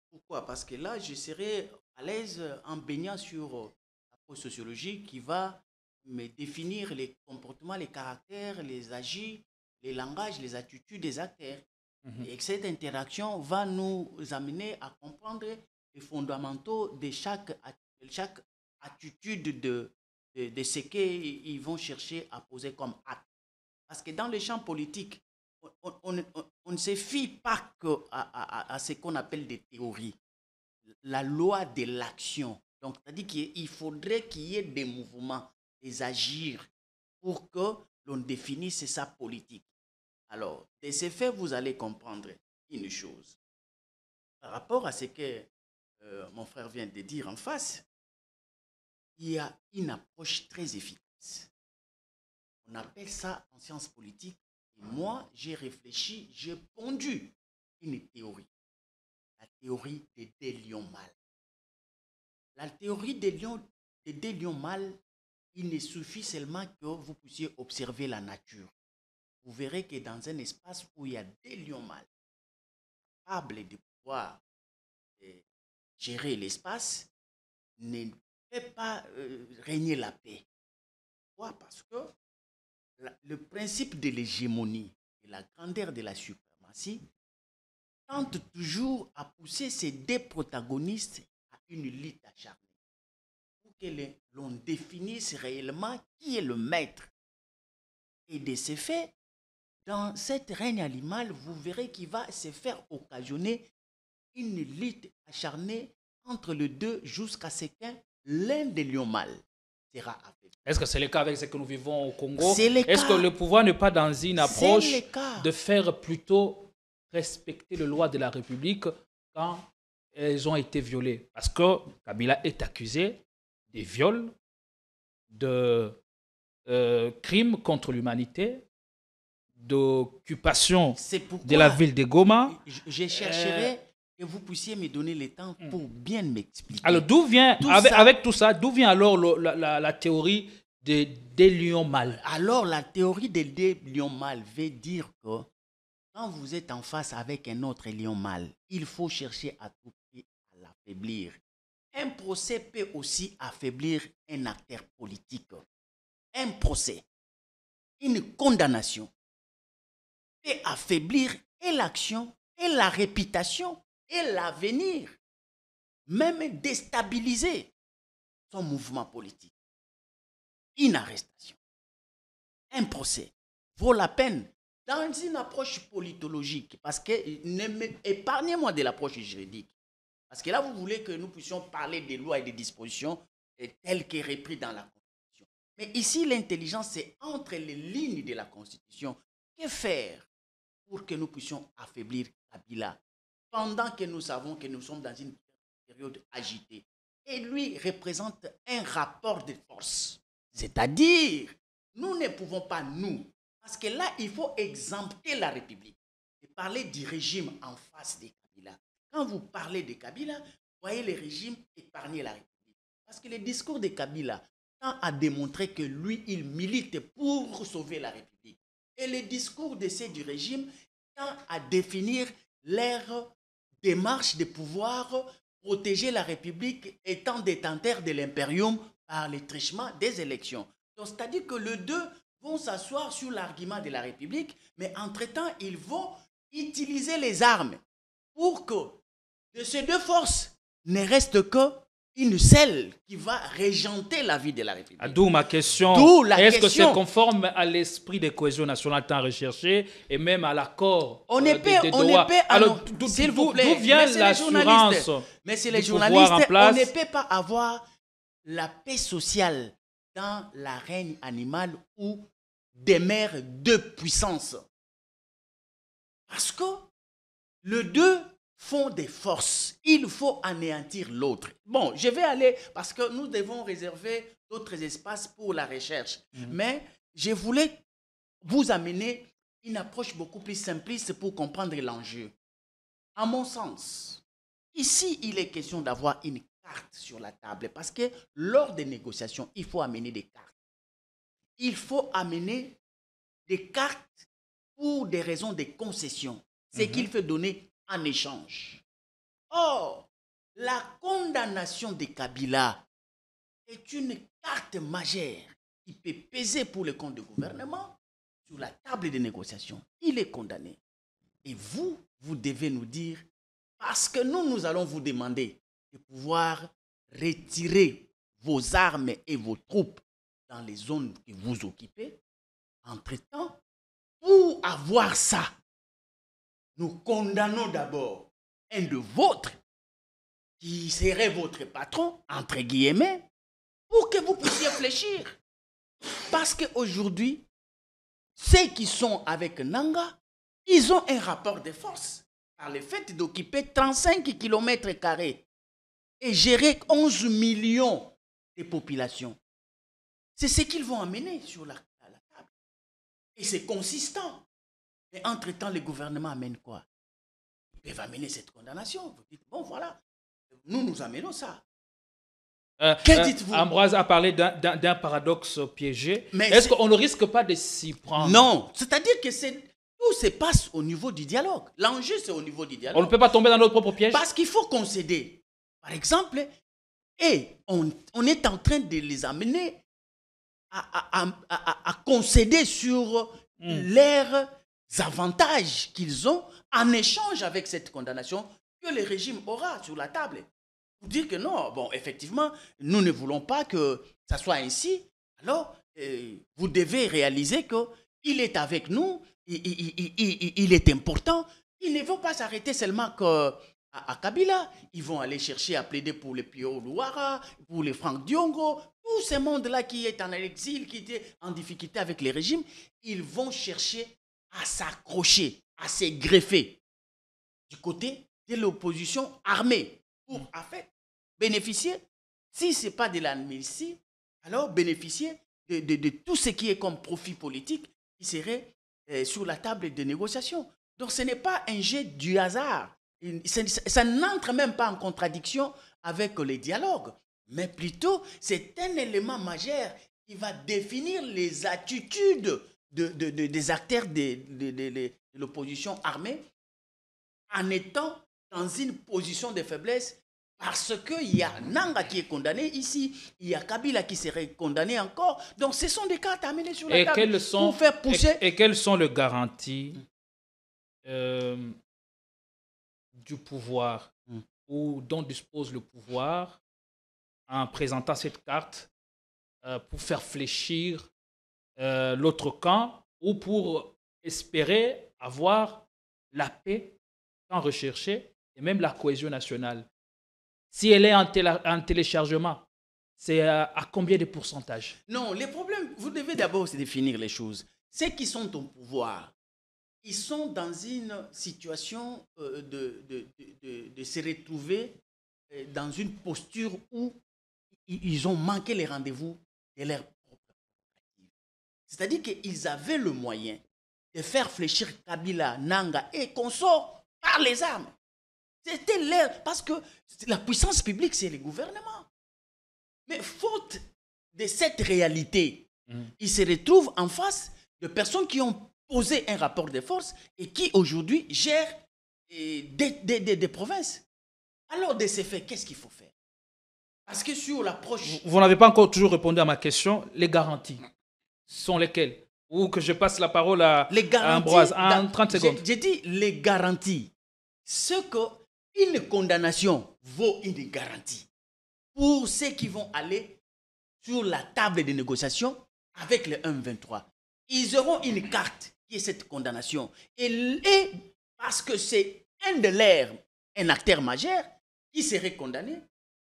Pourquoi? Parce que là, je serais à l'aise en baignant sur l'approche sociologique qui va me définir les comportements, les caractères, les agis, les langages, les attitudes des acteurs. Et que cette interaction va nous amener à comprendre les fondamentaux de chaque attitude de ce qu'ils vont chercher à poser comme acte. Parce que dans le champ politique, on ne se fie pas à ce qu'on appelle des théories. La loi de l'action. Donc, c'est-à-dire qu'il faudrait qu'il y ait des mouvements, des agirs, pour que l'on définisse sa politique. Alors, de ce fait, vous allez comprendre une chose. Par rapport à ce que mon frère vient de dire en face, il y a une approche très efficace. On appelle ça en sciences politiques. Et moi, j'ai réfléchi, j'ai pondu une théorie. La théorie des deux lions mâles. La théorie des deux lions mâles il ne suffit seulement que vous puissiez observer la nature. Vous verrez que dans un espace où il y a des lions mâles capables de pouvoir gérer l'espace, ne fait pas régner la paix. Pourquoi? Parce que le principe de l'hégémonie et la grandeur de la suprématie tente toujours à pousser ces deux protagonistes à une lutte acharnée pour que l'on définisse réellement qui est le maître. Et de ce fait, dans cette règne animal, vous verrez qu'il va se faire occasionner une lutte acharnée entre les deux jusqu'à ce qu'un l'un des lions mâles sera affaibli. Est-ce que c'est le cas avec ce que nous vivons au Congo? C'est le Est-ce cas. que le pouvoir n'est pas dans une approche C'est le cas. de faire plutôt respecter les lois de la République quand elles ont été violées? Parce que Kabila est accusé de viols, de crimes contre l'humanité, d'occupation C'est pourquoi de la ville de Goma. je chercherai que vous puissiez me donner le temps pour bien m'expliquer. Alors, d'où vient, Tout avec tout ça, d'où vient alors la théorie des lions mâles? Alors, la théorie des deux lions mâles veut dire que quand vous êtes en face avec un autre lion mâle, il faut chercher à tout prix à l'affaiblir. Un procès peut aussi affaiblir un acteur politique. Un procès, une condamnation peut affaiblir et l'action, et la réputation, et l'avenir, même déstabiliser son mouvement politique. Une arrestation, un procès vaut la peine dans une approche politologique, parce que, épargnez-moi de l'approche juridique, parce que là, vous voulez que nous puissions parler des lois et des dispositions telles que repris dans la Constitution. Mais ici, l'intelligence, c'est entre les lignes de la Constitution. Que faire pour que nous puissions affaiblir Kabila pendant que nous savons que nous sommes dans une période agitée? Et lui représente un rapport de force. C'est-à-dire, nous ne pouvons pas, nous, parce que là, il faut exempter la République et parler du régime en face de Kabila. Quand vous parlez de Kabila, voyez le régime épargner la République. Parce que le discours de Kabila tend à démontrer que lui, il milite pour sauver la République. Et le discours de ceux du régime tend à définir leur démarche de pouvoir protéger la République étant détenteurs de l'impérium par le trichement des élections. Donc, c'est-à-dire que les deux vont s'asseoir sur l'argument de la République, mais entre-temps, ils vont utiliser les armes pour que de ces deux forces ne reste qu'une seule qui va régenter la vie de la République. D'où ma question. Est-ce que c'est conforme à l'esprit de cohésion nationale tant recherché et même à l'accord de Doha? Alors, s'il vous plaît, d'où vient l'assurance? Mais c'est les journalistes, on ne peut pas avoir la paix sociale dans la règne animale où demeurent deux puissances. Parce que les deux font des forces. Il faut anéantir l'autre. Bon, je vais aller, parce que nous devons réserver d'autres espaces pour la recherche. Mais je voulais vous amener une approche beaucoup plus simpliste pour comprendre l'enjeu. À mon sens, ici, il est question d'avoir une carte sur la table, parce que lors des négociations, il faut amener des cartes. Il faut amener des cartes pour des raisons de concession. C'est qu'il faut donner en échange. Or, la condamnation de Kabila est une carte majeure qui peut peser pour le compte du gouvernement sur la table des négociations. Il est condamné. Et vous devez nous dire, parce que nous allons vous demander de pouvoir retirer vos armes et vos troupes dans les zones que vous occupez. Entre-temps, pour avoir ça, nous condamnons d'abord un de vôtres qui serait votre patron, entre guillemets, pour que vous puissiez fléchir. Parce qu'aujourd'hui, ceux qui sont avec Nanga, ils ont un rapport de force par le fait d'occuper 35 km² et gérer 11 millions de populations. C'est ce qu'ils vont amener sur la table. Et c'est consistant. Mais entre-temps, le gouvernement amène quoi? Ils peuvent amener cette condamnation. Vous dites, bon, voilà, nous amenons ça. Que dites-vous? Ambroise a parlé d'un paradoxe piégé. Mais est-ce qu'on ne risque pas de s'y prendre? Non, c'est-à-dire que tout se passe au niveau du dialogue. L'enjeu, c'est au niveau du dialogue. On ne peut pas tomber dans notre propre piège? Parce qu'il faut concéder. Par exemple, et on est en train de les amener à concéder sur leurs avantages qu'ils ont en échange avec cette condamnation que le régime aura sur la table. Pour dire que non, bon, effectivement, nous ne voulons pas que ça soit ainsi. Alors, vous devez réaliser qu'il est avec nous, il est important. Ils ne vont pas s'arrêter seulement à Kabila. Ils vont aller chercher à plaider pour les Pio Louara, pour les Franck Diongo, tout ce monde-là qui est en exil, qui était en difficulté avec les régimes. Ils vont chercher à s'accrocher, à se greffer du côté de l'opposition armée pour, en fait, bénéficier, si ce n'est pas de l'amnistie, alors bénéficier de tout ce qui est comme profit politique qui serait sur la table de négociation. Donc ce n'est pas un jeu du hasard. Ça n'entre même pas en contradiction avec les dialogues, mais plutôt c'est un élément majeur qui va définir les attitudes des acteurs de l'opposition armée en étant dans une position de faiblesse. Parce qu'il y a Nanga qui est condamné ici, il y a Kabila qui serait condamné encore. Donc ce sont des cartes à amener sur la table pour faire pousser. Et quelles sont les garanties du pouvoir ou dont dispose le pouvoir en présentant cette carte pour faire fléchir l'autre camp ou pour espérer avoir la paix tant recherchée et même la cohésion nationale? Si elle est en téléchargement, c'est à combien de pourcentage? Non, les problèmes, vous devez d'abord définir les choses. Ceux qui sont au pouvoir, ils sont dans une situation de se retrouver dans une posture où ils ont manqué les rendez-vous de leur propre perspective. C'est-à-dire qu'ils avaient le moyen de faire fléchir Kabila, Nanga et consorts par les armes. C'était l'air, parce que la puissance publique, c'est le gouvernement. Mais faute de cette réalité, ils se retrouvent en face de personnes qui ont posé un rapport de force et qui aujourd'hui gèrent des provinces. Alors, de ces faits, qu'est-ce qu'il faut faire? Parce que sur l'approche... Vous n'avez pas encore toujours répondu à ma question. Les garanties sont lesquelles? Ou que je passe la parole à Ambroise en 30 secondes. J'ai dit les garanties. Ce qu'une condamnation vaut une garantie pour ceux qui vont aller sur la table de négociation avec le 1-23. Ils auront une carte qui est cette condamnation. Et parce que c'est un de leurs, un acteur majeur qui serait condamné,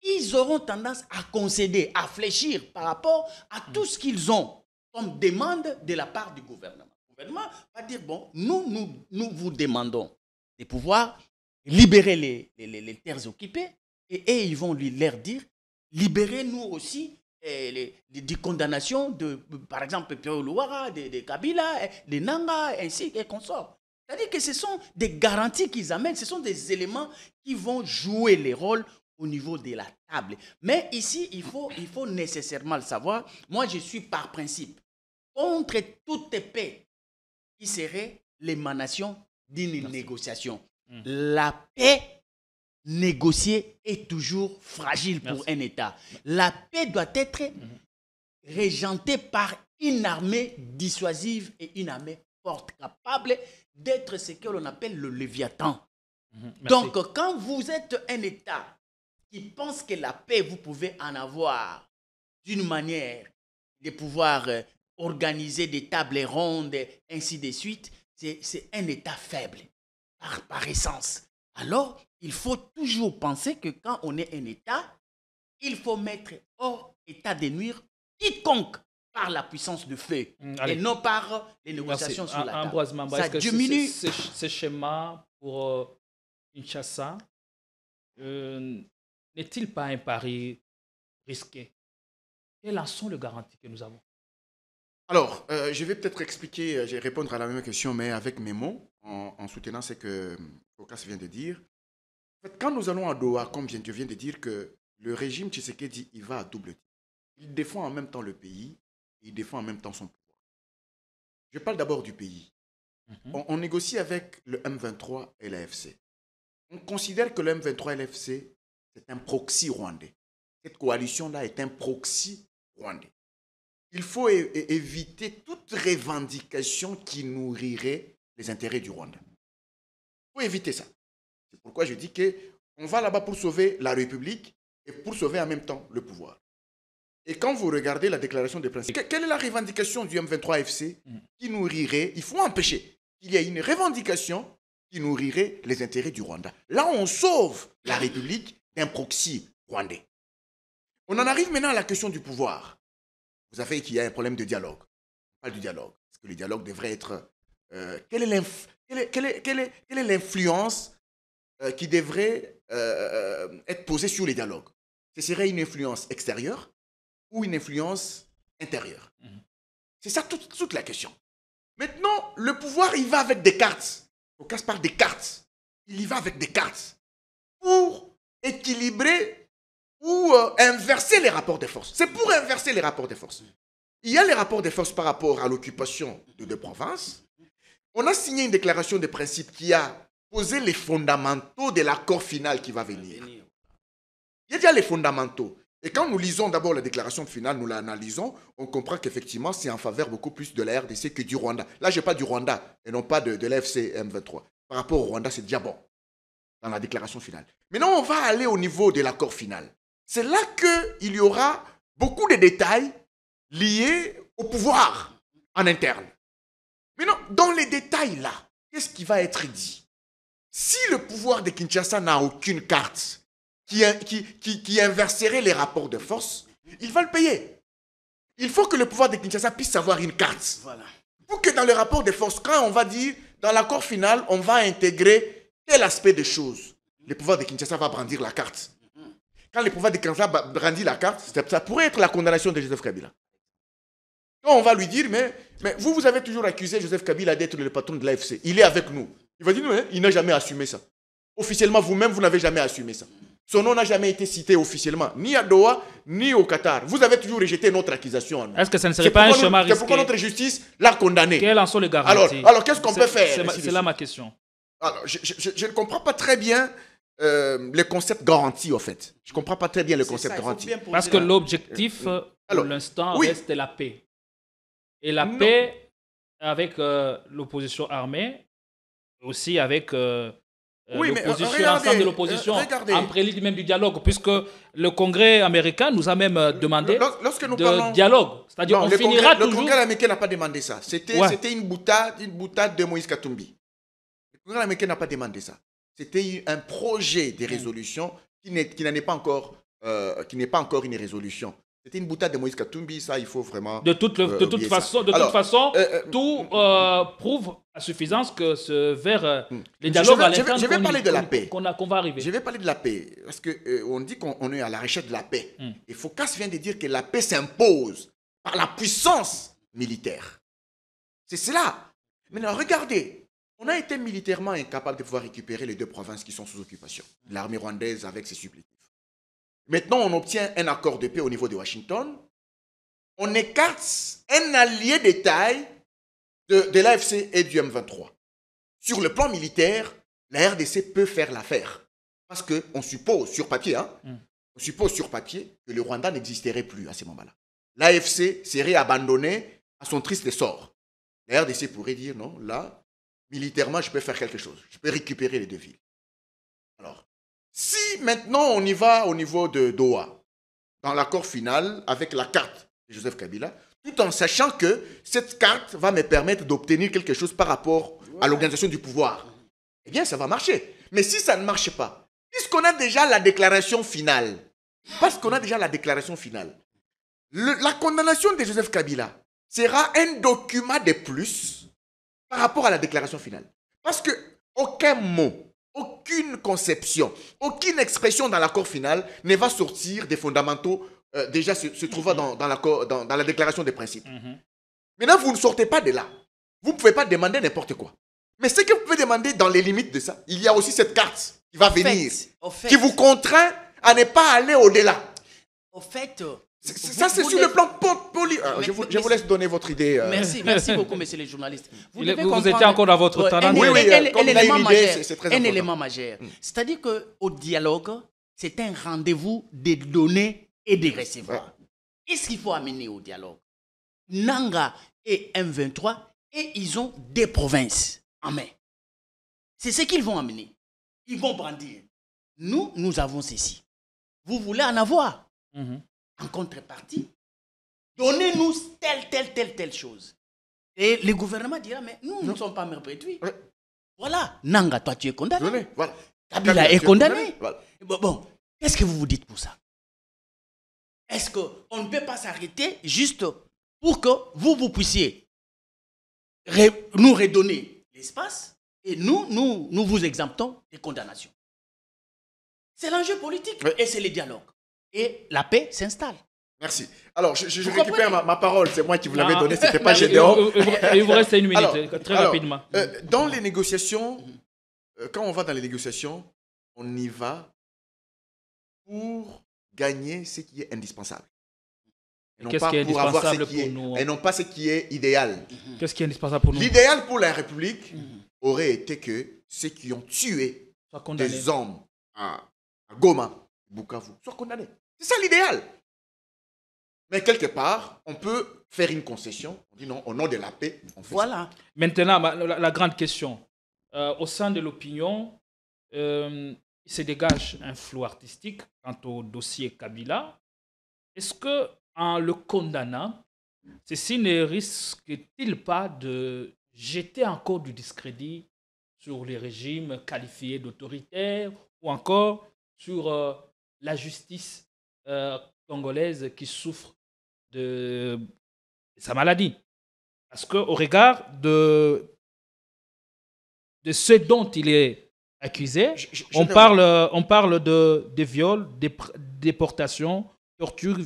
ils auront tendance à concéder, à fléchir par rapport à tout ce qu'ils ont comme demande de la part du gouvernement. Le gouvernement va dire, bon, nous vous demandons de pouvoir libérer les terres occupées et ils vont leur dire, libérez-nous aussi des condamnations de, par exemple, Pio Louara, de Kabila, de Nanga, ainsi et consorts. C'est-à-dire que ce sont des garanties qu'ils amènent, ce sont des éléments qui vont jouer les rôles au niveau de la table. Mais ici, il faut nécessairement le savoir. Moi, je suis par principe contre toute paix qui serait l'émanation d'une négociation. La paix négociée est toujours fragile pour un État. La paix doit être régentée par une armée dissuasive et une armée forte, capable d'être ce que l'on appelle le Léviathan. Donc, quand vous êtes un État qui pense que la paix, vous pouvez en avoir d'une manière de pouvoir organiser des tables rondes, ainsi de suite, c'est un État faible, par essence. Alors, il faut toujours penser que quand on est un État, il faut mettre hors état de nuire quiconque par la puissance de feu et non par les négociations sur la table. Ambroise Mamba, ça diminue. Ce schéma pour Kinshasa n'est-il pas un pari risqué? Quelles en sont les garanties que nous avons? Alors, je vais peut-être expliquer, je vais répondre à la même question, mais avec mes mots, en soutenant ce que Focas vient de dire. En fait, quand nous allons à Doha, comme je viens de dire, que le régime Tshisekedi, il va à double titre. Il défend en même temps le pays et il défend en même temps son pouvoir. Je parle d'abord du pays. On négocie avec le M23 et l'AFC. On considère que le M23 et l'AFC, c'est un proxy rwandais. Cette coalition-là est un proxy rwandais. Il faut éviter toute revendication qui nourrirait les intérêts du Rwanda. Il faut éviter ça. C'est pourquoi je dis qu'on va là-bas pour sauver la République et pour sauver en même temps le pouvoir. Et quand vous regardez la déclaration des principes, quelle est la revendication du M23-FC qui nourrirait, il faut empêcher qu'il y ait une revendication qui nourrirait les intérêts du Rwanda. Là, on sauve la République d'un proxy rwandais. On en arrive maintenant à la question du pouvoir. Vous savez qu'il y a un problème de dialogue. On parle du dialogue. Est-ce que le dialogue devrait être... quelle est l'influence qui devrait être posée sur les dialogues? Ce serait une influence extérieure ou une influence intérieure? C'est ça toute la question. Maintenant, le pouvoir, il va avec des cartes. On casse par des cartes. Il y va avec des cartes pour équilibrer ou inverser les rapports de force. C'est pour inverser les rapports de force. Il y a les rapports de force par rapport à l'occupation de deux provinces. On a signé une déclaration de principe qui a posé les fondamentaux de l'accord final qui va venir. Il y a déjà les fondamentaux. Et quand nous lisons d'abord la déclaration finale, nous l'analysons, on comprend qu'effectivement, c'est en faveur beaucoup plus de la RDC que du Rwanda. Là, je parle du Rwanda et non pas de l'AFC M23. Par rapport au Rwanda, c'est déjà bon dans la déclaration finale. Maintenant, on va aller au niveau de l'accord final. C'est là qu'il y aura beaucoup de détails liés au pouvoir en interne. Maintenant, dans les détails là, qu'est-ce qui va être dit? Si le pouvoir de Kinshasa n'a aucune carte qui inverserait les rapports de force, il va le payer. Il faut que le pouvoir de Kinshasa puisse avoir une carte. Voilà. Pour que dans le rapport de force, quand on va dire, dans l'accord final, on va intégrer tel aspect de choses, le pouvoir de Kinshasa va brandir la carte. Quand le pouvoir de Kinshasa brandit la carte, ça pourrait être la condamnation de Joseph Kabila. Quand on va lui dire, mais vous avez toujours accusé Joseph Kabila d'être le patron de l'AFC. Il est avec nous. Il va dire, non, il n'a jamais assumé ça. Officiellement, vous-même, vous n'avez jamais assumé ça. Son nom n'a jamais été cité officiellement, ni à Doha, ni au Qatar. Vous avez toujours rejeté notre accusation. Est-ce que ça ne serait pas un chemin risqué? C'est pourquoi notre justice l'a condamné. Quelles en sont les garanties? Alors qu'est-ce qu'on peut faire? C'est là ma question. Alors, je ne comprends pas très bien le concept garantie, en fait. Je ne comprends pas très bien le concept garantie. Parce que l'objectif, pour l'instant, reste la paix. Et la paix avec l'opposition armée, aussi avec... l'ensemble de l'opposition, en prélude même du dialogue, puisque le Congrès américain nous a même demandé de dialogue. C'est-à-dire qu'on finira toujours... Le Congrès américain n'a pas demandé ça. C'était une boutade de Moïse Katumbi. Le Congrès américain n'a pas demandé ça. C'était un projet de résolution qui n'est pas encore une résolution. C'était une boutade de Moïse Katumbi, ça il faut vraiment... De toute façon, tout prouve à suffisance que vers les dialogues à l'interne je vais parler de la paix. Qu'on va arriver. Je vais parler de la paix, parce qu'on dit qu'on est à la recherche de la paix. Et Focas vient de dire que la paix s'impose par la puissance militaire. C'est cela. Maintenant, regardez, on a été militairement incapable de pouvoir récupérer les deux provinces qui sont sous occupation. L'armée rwandaise avec ses supplétifs. Maintenant, on obtient un accord de paix au niveau de Washington. On écarte un allié de taille de l'AFC et du M23. Sur le plan militaire, la RDC peut faire l'affaire. Parce qu'on suppose sur papier, on suppose sur papier que le Rwanda n'existerait plus à ce moment-là. L'AFC serait abandonné à son triste sort. La RDC pourrait dire non, là, militairement, je peux faire quelque chose. Je peux récupérer les deux villes. Alors, si maintenant on y va au niveau de Doha, dans l'accord final avec la carte de Joseph Kabila, tout en sachant que cette carte va me permettre d'obtenir quelque chose par rapport à l'organisation du pouvoir, eh bien ça va marcher. Mais si ça ne marche pas, puisqu'on a déjà la déclaration finale, la condamnation de Joseph Kabila sera un document de plus par rapport à la déclaration finale. Parce que aucun mot, aucune conception, aucune expression dans l'accord final ne va sortir des fondamentaux déjà se trouvant dans la déclaration des principes. Maintenant, vous ne sortez pas de là. Vous ne pouvez pas demander n'importe quoi. Mais ce que vous pouvez demander dans les limites de ça, il y a aussi cette carte qui va venir, qui vous contraint à ne pas aller au-delà. Au fait, Ça, c'est sur le plan politique. Je vous laisse donner votre idée. Merci beaucoup, messieurs les journalistes. Vous étiez encore dans votre talent. Un élément majeur. C'est-à-dire qu'au dialogue, c'est un rendez-vous des donneurs et des receveurs. Qu'est-ce qu'il faut amener au dialogue? Nanga et M23, et ils ont des provinces en main. C'est ce qu'ils vont amener. Ils vont brandir. Nous avons ceci. Vous voulez en avoir? En contrepartie, donnez-nous telle chose. Et le gouvernement dira, mais nous ne sommes pas perpétués. Voilà. Nanga, toi, tu es condamné. Voilà. Kabila est condamné. Voilà. Bon, qu'est-ce que vous vous dites pour ça? Est-ce qu'on ne peut pas s'arrêter juste pour que vous puissiez nous redonner l'espace et nous vous exemptons des condamnations? C'est l'enjeu politique et c'est le dialogue. Et la paix s'installe. Merci. Alors, je récupère ma parole. C'est moi qui vous l'avais donnée. Ce n'était pas Gédéon. Il vous reste une minute, très rapidement. Dans les négociations, quand on va dans les négociations, on y va pour gagner ce qui est indispensable. Qu'est-ce qui est indispensable pour nous? Et non pas ce qui est idéal. Qu'est-ce qui est indispensable pour nous? L'idéal pour la République aurait été que ceux qui ont tué des hommes à Goma, Bukavu, soient condamnés. C'est ça l'idéal. Mais quelque part, on peut faire une concession. On dit non, au nom de la paix, on fait ça. Maintenant, la grande question. Au sein de l'opinion, il se dégage un flou artistique quant au dossier Kabila. Est-ce que, en le condamnant, ceci ne risque-t-il pas de jeter encore du discrédit sur les régimes qualifiés d'autoritaires ou encore sur la justice congolaise qui souffre de sa maladie? Parce qu'au regard de ce dont il est accusé, on parle de viol, déportation, torture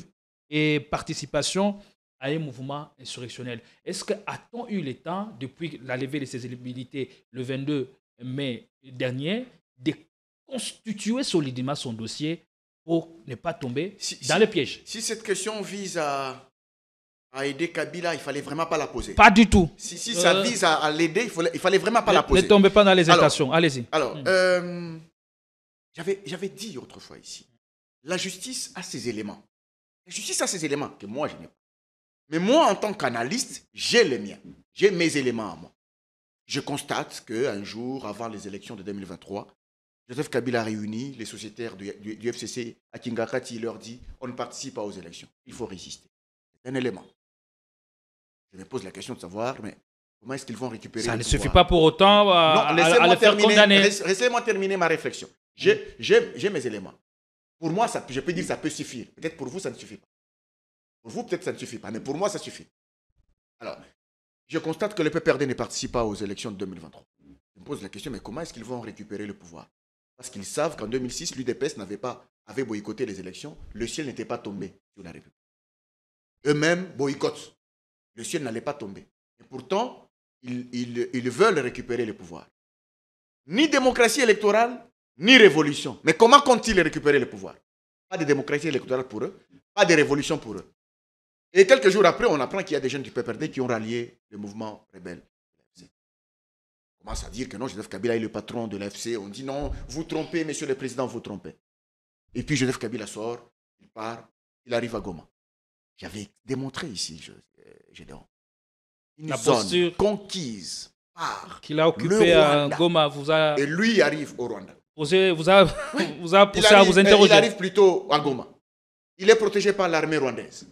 et participation à un mouvement insurrectionnel. Est-ce qu'a-t-on eu le temps, depuis la levée de ses éligibilités le 22 mai dernier, de constituer solidement son dossier pour ne pas tomber dans le piège? Si cette question vise à aider Kabila, il ne fallait vraiment pas la poser. Pas du tout. Si ça vise à l'aider, il ne fallait vraiment pas la poser. Ne tombez pas dans les hésitations. Allez-y. Alors, j'avais dit autrefois ici, la justice a ses éléments. La justice a ses éléments que moi, je n'ai pas. Mais moi, en tant qu'analyste, j'ai les miens. J'ai mes éléments à moi. Je constate qu'un jour, avant les élections de 2023, Joseph Kabila a réuni les sociétaires du FCC à Kingakati. Il leur dit, on ne participe pas aux élections. Il faut résister. C'est un élément. Je me pose la question de savoir, mais comment est-ce qu'ils vont récupérer le pouvoir? Ça ne suffit pas pour autant à le faire condamner. Laissez-moi terminer ma réflexion. J'ai mes éléments. Pour moi, je peux dire que ça peut suffire. Peut-être pour vous, ça ne suffit pas. Pour vous, peut-être ça ne suffit pas. Mais pour moi, ça suffit. Alors, je constate que le PPRD ne participe pas aux élections de 2023. Je me pose la question, mais comment est-ce qu'ils vont récupérer le pouvoir? Parce qu'ils savent qu'en 2006, l'UDPS avait boycotté les élections. Le ciel n'était pas tombé sur la République. Eux-mêmes boycottent. Le ciel n'allait pas tomber. Et pourtant, ils veulent récupérer le pouvoir. Ni démocratie électorale, ni révolution. Mais comment comptent-ils récupérer le pouvoir? Pas de démocratie électorale pour eux, pas de révolution pour eux. Et quelques jours après, on apprend qu'il y a des jeunes du PPRD qui ont rallié le mouvement rebelle. On commence à dire que non, Joseph Kabila est le patron de l'AFC. On dit non, vous trompez, monsieur le président, vous trompez. Et puis Joseph Kabila sort, il part, il arrive à Goma. J'avais démontré ici, Gédéon, une zone conquise par qu'il a occupé à Goma. Et lui arrive au Rwanda. Vous a poussé à vous interroger. Il arrive plutôt à Goma. Il est protégé par l'armée rwandaise.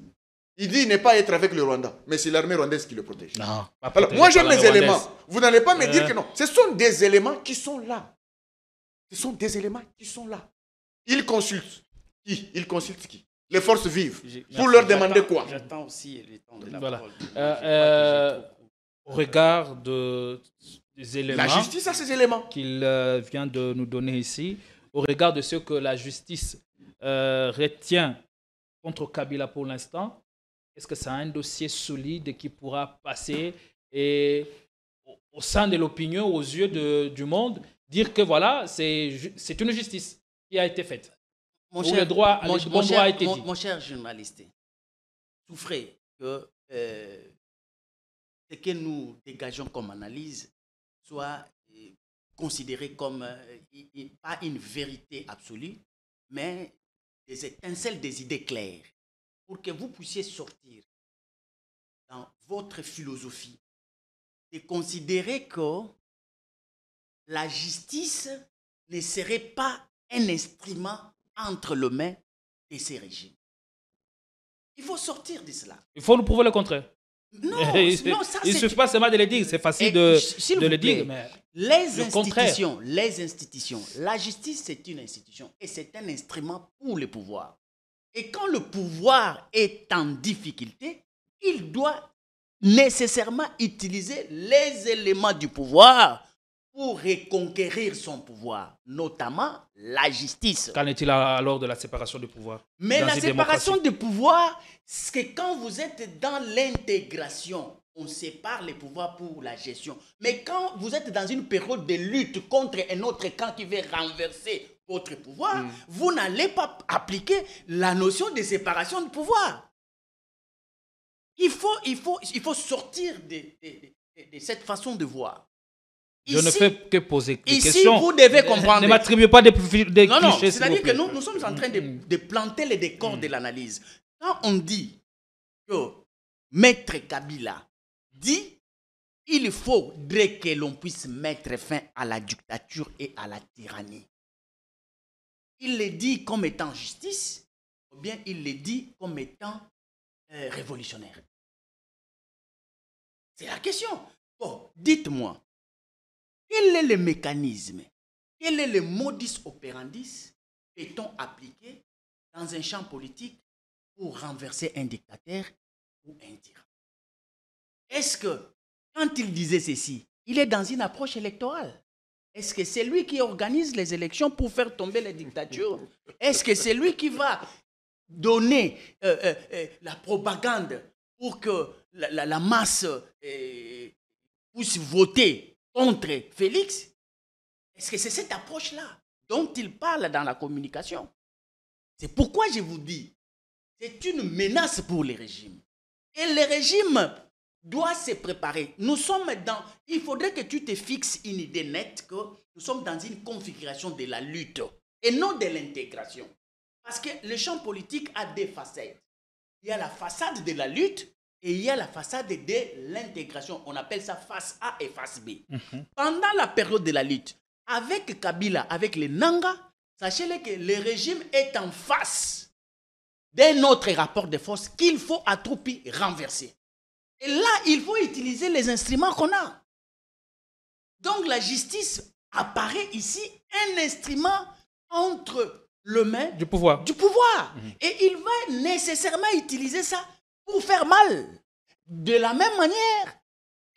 Il dit ne pas être avec le Rwanda, mais c'est l'armée rwandaise qui le protège. Non, alors, moi j'ai mes éléments. Vous n'allez pas me dire que non. Ce sont des éléments qui sont là. Ce sont des éléments qui sont là. Il consulte qui? Il consulte qui? Les forces vives. Pour leur demander quoi? J'attends aussi le temps de la parole. Au parole. regard des éléments... La justice a ses éléments. Qu'il vient de nous donner ici, au regard de ce que la justice retient contre Kabila pour l'instant, est-ce que c'est un dossier solide qui pourra passer et au sein de l'opinion, aux yeux du monde, dire que voilà, c'est une justice qui a été faite? où le droit a été dit. Mon cher journaliste, souffrez que ce que nous dégageons comme analyse soit considéré comme pas une vérité absolue, mais des étincelles des idées claires pour que vous puissiez sortir dans votre philosophie et considérer que la justice ne serait pas un instrument entre les mains de ces régimes. Il faut sortir de cela. Il faut nous prouver le contraire. Non, ça il ne suffit pas seulement de le dire, c'est facile de le dire. Mais les institutions, la justice c'est une institution et c'est un instrument pour le pouvoir. Et quand le pouvoir est en difficulté, il doit nécessairement utiliser les éléments du pouvoir pour reconquérir son pouvoir, notamment la justice. Qu'en est-il alors de la séparation du pouvoir? Mais la séparation du pouvoir, c'est quand vous êtes dans l'intégration, on sépare les pouvoirs pour la gestion. Mais quand vous êtes dans une période de lutte contre un autre camp qui veut renverser votre pouvoir, vous n'allez pas appliquer la notion de séparation du pouvoir. Il faut sortir de cette façon de voir. Je ne fais que poser des ici, questions. Vous devez comprendre. Ne m'attribuez pas des clichés. Non, c'est-à-dire que nous sommes en train de planter les décors de l'analyse. Quand on dit que Maître Kabila dit il faudrait que l'on puisse mettre fin à la dictature et à la tyrannie, il le dit comme étant justice ou bien il le dit comme étant révolutionnaire? C'est la question. Bon, dites-moi, quel est le mécanisme, quel est le modus operandi peut-on appliquer dans un champ politique pour renverser un dictateur ou un tyran? Est-ce que, quand il disait ceci, il est dans une approche électorale? Est-ce que c'est lui qui organise les élections pour faire tomber les dictatures? Est-ce que c'est lui qui va donner la propagande pour que la masse puisse voter contre Félix? Est-ce que c'est cette approche-là dont il parle dans la communication? C'est pourquoi je vous dis, c'est une menace pour les régimes. Et le régime doit se préparer. Il faudrait que tu te fixes une idée nette que nous sommes dans une configuration de la lutte et non de l'intégration. Parce que le champ politique a deux facettes. Il y a la façade de la lutte et il y a la façade de l'intégration. On appelle ça face A et face B. Pendant la période de la lutte, avec Kabila, avec les Nanga, sachez-le que le régime est en face d'un autre rapport de force qu'il faut à tout prix renverser. Et là, il faut utiliser les instruments qu'on a. Donc la justice apparaît ici un instrument entre les mains du pouvoir. Et il va nécessairement utiliser ça pour faire mal. De la même manière,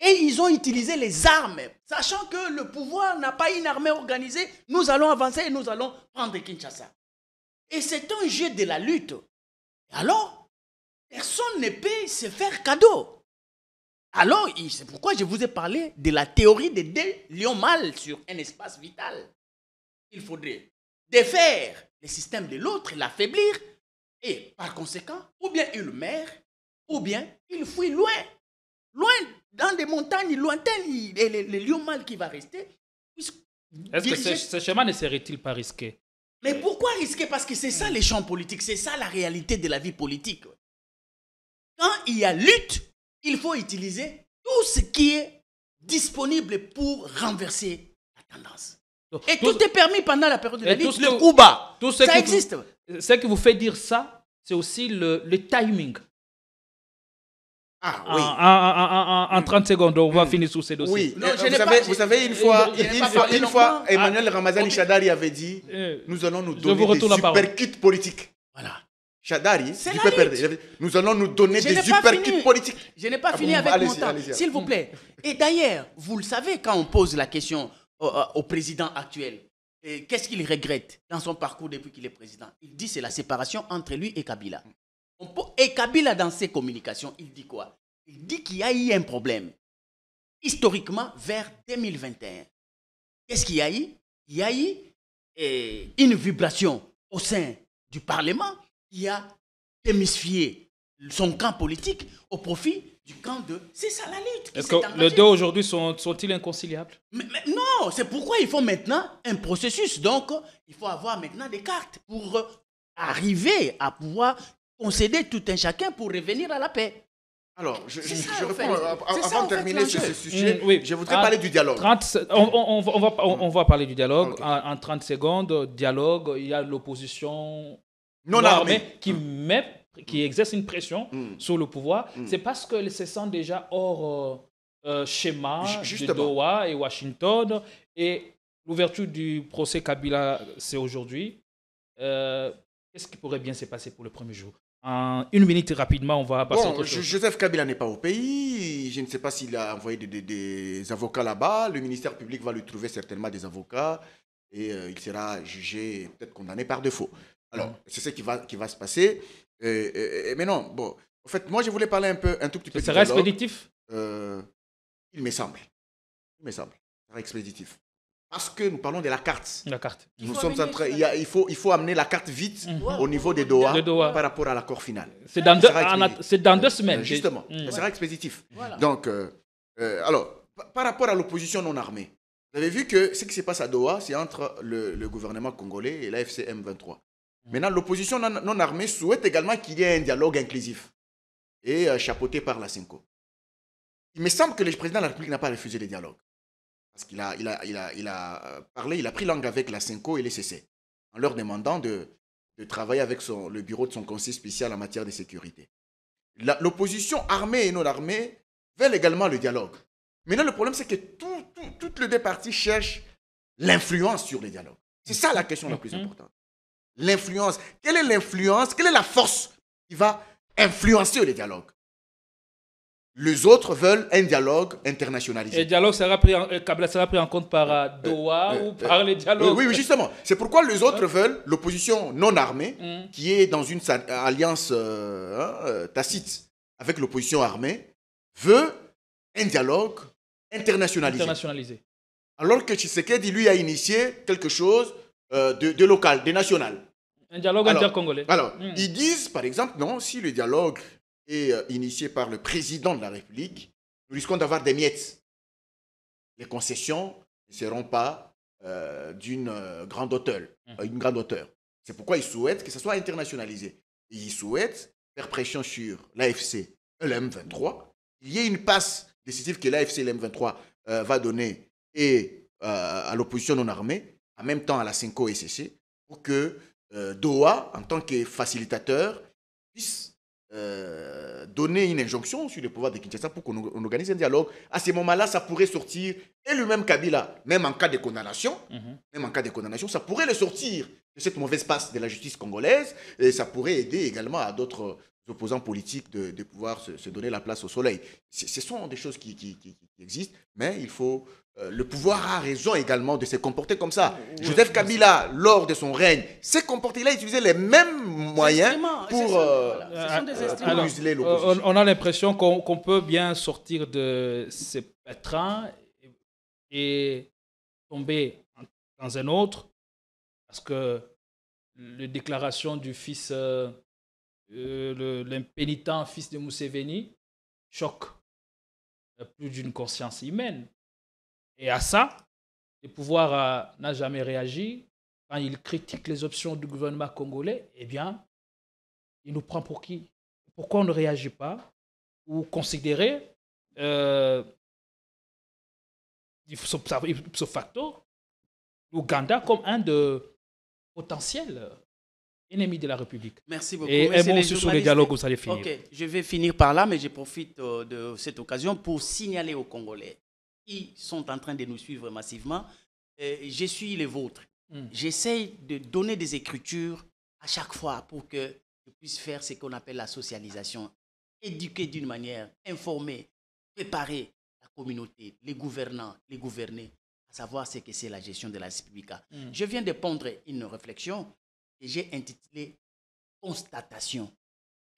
et ils ont utilisé les armes, sachant que le pouvoir n'a pas une armée organisée, nous allons avancer et nous allons prendre Kinshasa. Et c'est un jeu de la lutte. Alors, personne ne peut se faire cadeau. Alors, c'est pourquoi je vous ai parlé de la théorie des deux lions mâles sur un espace vital. Il faudrait défaire le système de l'autre, l'affaiblir, et par conséquent, ou bien il meurt, ou bien il fuit loin, dans des montagnes lointaines, et le lion mâle qui va rester. Est-ce que ce schéma ne serait-il pas risqué? Mais pourquoi risquer? Parce que c'est ça les champs politiques, c'est ça la réalité de la vie politique. Quand il y a lutte, il faut utiliser tout ce qui est disponible pour renverser la tendance. Et tout est permis pendant la période de la lutte. Le coup bas, ça existe. Ce qui vous fait dire ça, c'est aussi le timing. Ah oui. En 30 secondes, on va finir sur ces dossiers. Oui, non, vous savez, une fois, Emmanuel Ramazani Shadari avait dit nous allons nous donner des super kits politiques. Voilà. Shadari, nous allons nous donner des super kits politiques. Je n'ai pas fini avec mon temps, s'il vous plaît. Et d'ailleurs, vous le savez, quand on pose la question au président actuel, qu'est-ce qu'il regrette dans son parcours depuis qu'il est président? Il dit c'est la séparation entre lui et Kabila. Et Kabila, dans ses communications, il dit quoi? Il dit qu'il y a eu un problème, historiquement, vers 2021. Qu'est-ce qu'il y a eu? Il y a eu une vibration au sein du Parlement qui a démystifié son camp politique au profit du camp de... C'est ça la lutte. Est-ce que les deux aujourd'hui sont-ils inconciliables? Mais non, c'est pourquoi il faut maintenant un processus. Donc, il faut avoir maintenant des cartes pour arriver à pouvoir concéder tout un chacun pour revenir à la paix. Alors, je ça, réponds C'est ça, avant en de fait, terminer l'enjeu. ce sujet. Oui. Je voudrais parler du dialogue. On va parler du dialogue. Ok. En 30 secondes, dialogue, il y a l'opposition Non armée. qui exerce une pression sur le pouvoir. C'est parce qu'elle se sent déjà hors schéma de Justement. Doha et Washington. Et l'ouverture du procès Kabila, c'est aujourd'hui. Qu'est-ce qui pourrait bien se passer pour le premier jour? En une minute, rapidement, on va passer à Bon, autre chose. Joseph Kabila n'est pas au pays. Je ne sais pas s'il a envoyé des avocats là-bas. Le ministère public va lui trouver certainement des avocats et il sera jugé, peut-être condamné par défaut. Alors, c'est ce qui va se passer. Mais non, bon. En fait, moi, je voulais parler un tout petit peu Ce du sera dialogue. expéditif? Il me semble. Ça sera expéditif. Parce que nous parlons de la carte. La carte. Nous sommes en train, il faut amener la carte vite Mhm. au niveau des Doha, De Doha. par rapport à l'accord final. C'est dans, Ça sera expéditif. c'est dans 2 semaines. Justement, Mm. ça sera expéditif. Voilà. Donc, alors, par rapport à l'opposition non armée, vous avez vu que ce qui se passe à Doha, c'est entre le gouvernement congolais et l'AFC M23. Maintenant, l'opposition non armée souhaite également qu'il y ait un dialogue inclusif et chapeauté par la CENCO. Il me semble que le président de la République n'a pas refusé le dialogue. Parce qu'il a parlé, il a pris langue avec la CENCO et les CC, en leur demandant de travailler avec le bureau de son conseil spécial en matière de sécurité. L'opposition armée et non armée veulent également le dialogue. Maintenant, le problème, c'est que toutes les deux parties cherchent l'influence sur le dialogue. C'est ça la question la plus importante. L'influence. Quelle est l'influence? Quelle est la force qui va influencer le dialogue? Les autres veulent un dialogue internationalisé. Et le dialogue Kabila sera pris en compte par Doha ou par les dialogues. Oui, justement. C'est pourquoi les autres veulent l'opposition non armée, qui est dans une alliance tacite avec l'opposition armée, veut un dialogue internationalisé. Alors que Tshisekedi, lui, a initié quelque chose de local, de national. Un dialogue intercongolais. Alors, ils disent, par exemple, non, si le dialogue est initié par le président de la République, nous risquons d'avoir des miettes. Les concessions ne seront pas d'une grande hauteur. C'est pourquoi ils souhaitent que ça soit internationalisé. Et ils souhaitent faire pression sur l'AFC et l'M23. Il y ait une passe décisive que l'AFC et l'M23 va donner et à l'opposition non armée, en même temps à la CENCO et CC, pour que Doha, en tant que facilitateur, puisse donner une injonction sur le pouvoir de Kinshasa pour qu'on organise un dialogue. À ce moment-là, ça pourrait sortir, et lui-même Kabila, même en cas de condamnation, ça pourrait le sortir de cette mauvaise passe de la justice congolaise, et ça pourrait aider également à d'autres opposants politiques de pouvoir se donner la place au soleil. Ce sont des choses qui existent, mais il faut... le pouvoir a raison également de se comporter comme ça. Joseph Kabila, lors de son règne, s'est comporté, il a utilisé les mêmes moyens pour museler l'opposition. On a l'impression qu'on peut bien sortir de ces pétrins et tomber dans un autre, parce que les déclarations du fils, l'impénitent fils de Museveni, choquent plus d'une conscience humaine. Et à ça, le pouvoir n'a jamais réagi. Quand il critique les options du gouvernement congolais, eh bien, il nous prend pour qui? Pourquoi on ne réagit pas? Ou considérer, ipso facto, l'Ouganda comme un de potentiels ennemis de la République. Merci beaucoup. Et un mot aussi sur les dialogues, vous allez finir. Ok, je vais finir par là, mais je profite de cette occasion pour signaler aux Congolais qui sont en train de nous suivre massivement. Je suis les vôtres. J'essaie de donner des écritures à chaque fois pour que je puisse faire ce qu'on appelle la socialisation. Éduquer d'une manière, informer, préparer la communauté, les gouvernants, les gouvernés, à savoir ce que c'est la gestion de la République. Je viens de pondre une réflexion que j'ai intitulée « Constatation ».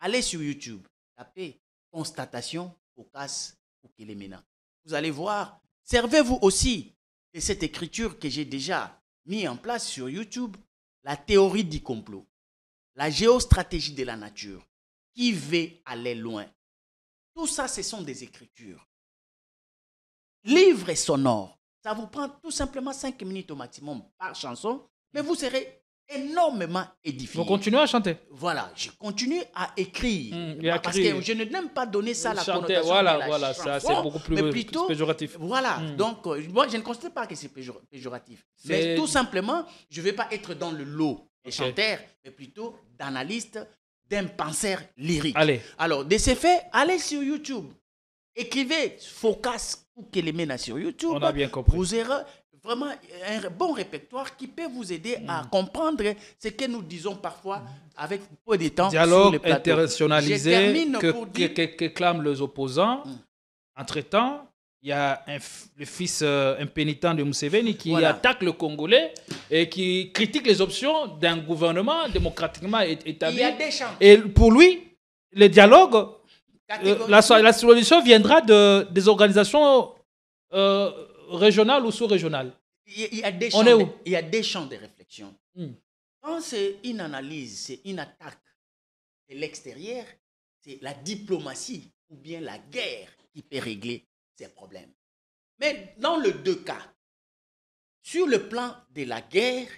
Allez sur YouTube, tapez « Constatation » Focas Boukelemena. Vous allez voir, servez-vous aussi de cette écriture que j'ai déjà mis en place sur YouTube, la théorie du complot. la géostratégie de la nature, qui veut aller loin. Tout ça, ce sont des écritures. Livre sonore, ça vous prend tout simplement 5 minutes au maximum par chanson, mais vous serez énormément édifié. Vous continuez à chanter. Voilà, je continue à écrire. Parce écrire. que je n'aime pas donner ça à la Chanter, connotation de la voilà, chanson, ça c'est beaucoup plus mais plutôt, péjoratif. Voilà, donc moi je ne considère pas que c'est péjoratif. Mais tout simplement, je ne vais pas être dans le lot des chanteurs, mais plutôt d'analyste, d'un penseur lyrique. Allez. Alors, de ce fait, allez sur YouTube. Écrivez Phocas ou Kélémena sur YouTube. On a bien compris. Vous aurez vraiment un bon répertoire qui peut vous aider à comprendre ce que nous disons parfois avec peu de temps. Dialogue sur les plateaux. internationalisé que clament les opposants. Entre-temps, il y a le fils impénitent de Museveni qui attaque le Congolais et qui critique les options d'un gouvernement démocratiquement établi. Il y a des chants. Et pour lui, le dialogue, la solution viendra des organisations régionales ou sous-régionales. Il y a des On est où? Il y a des champs de réflexion. Quand c'est une analyse, c'est une attaque de l'extérieur, c'est la diplomatie ou bien la guerre qui peut régler ces problèmes. Mais dans les deux cas, sur le plan de la guerre,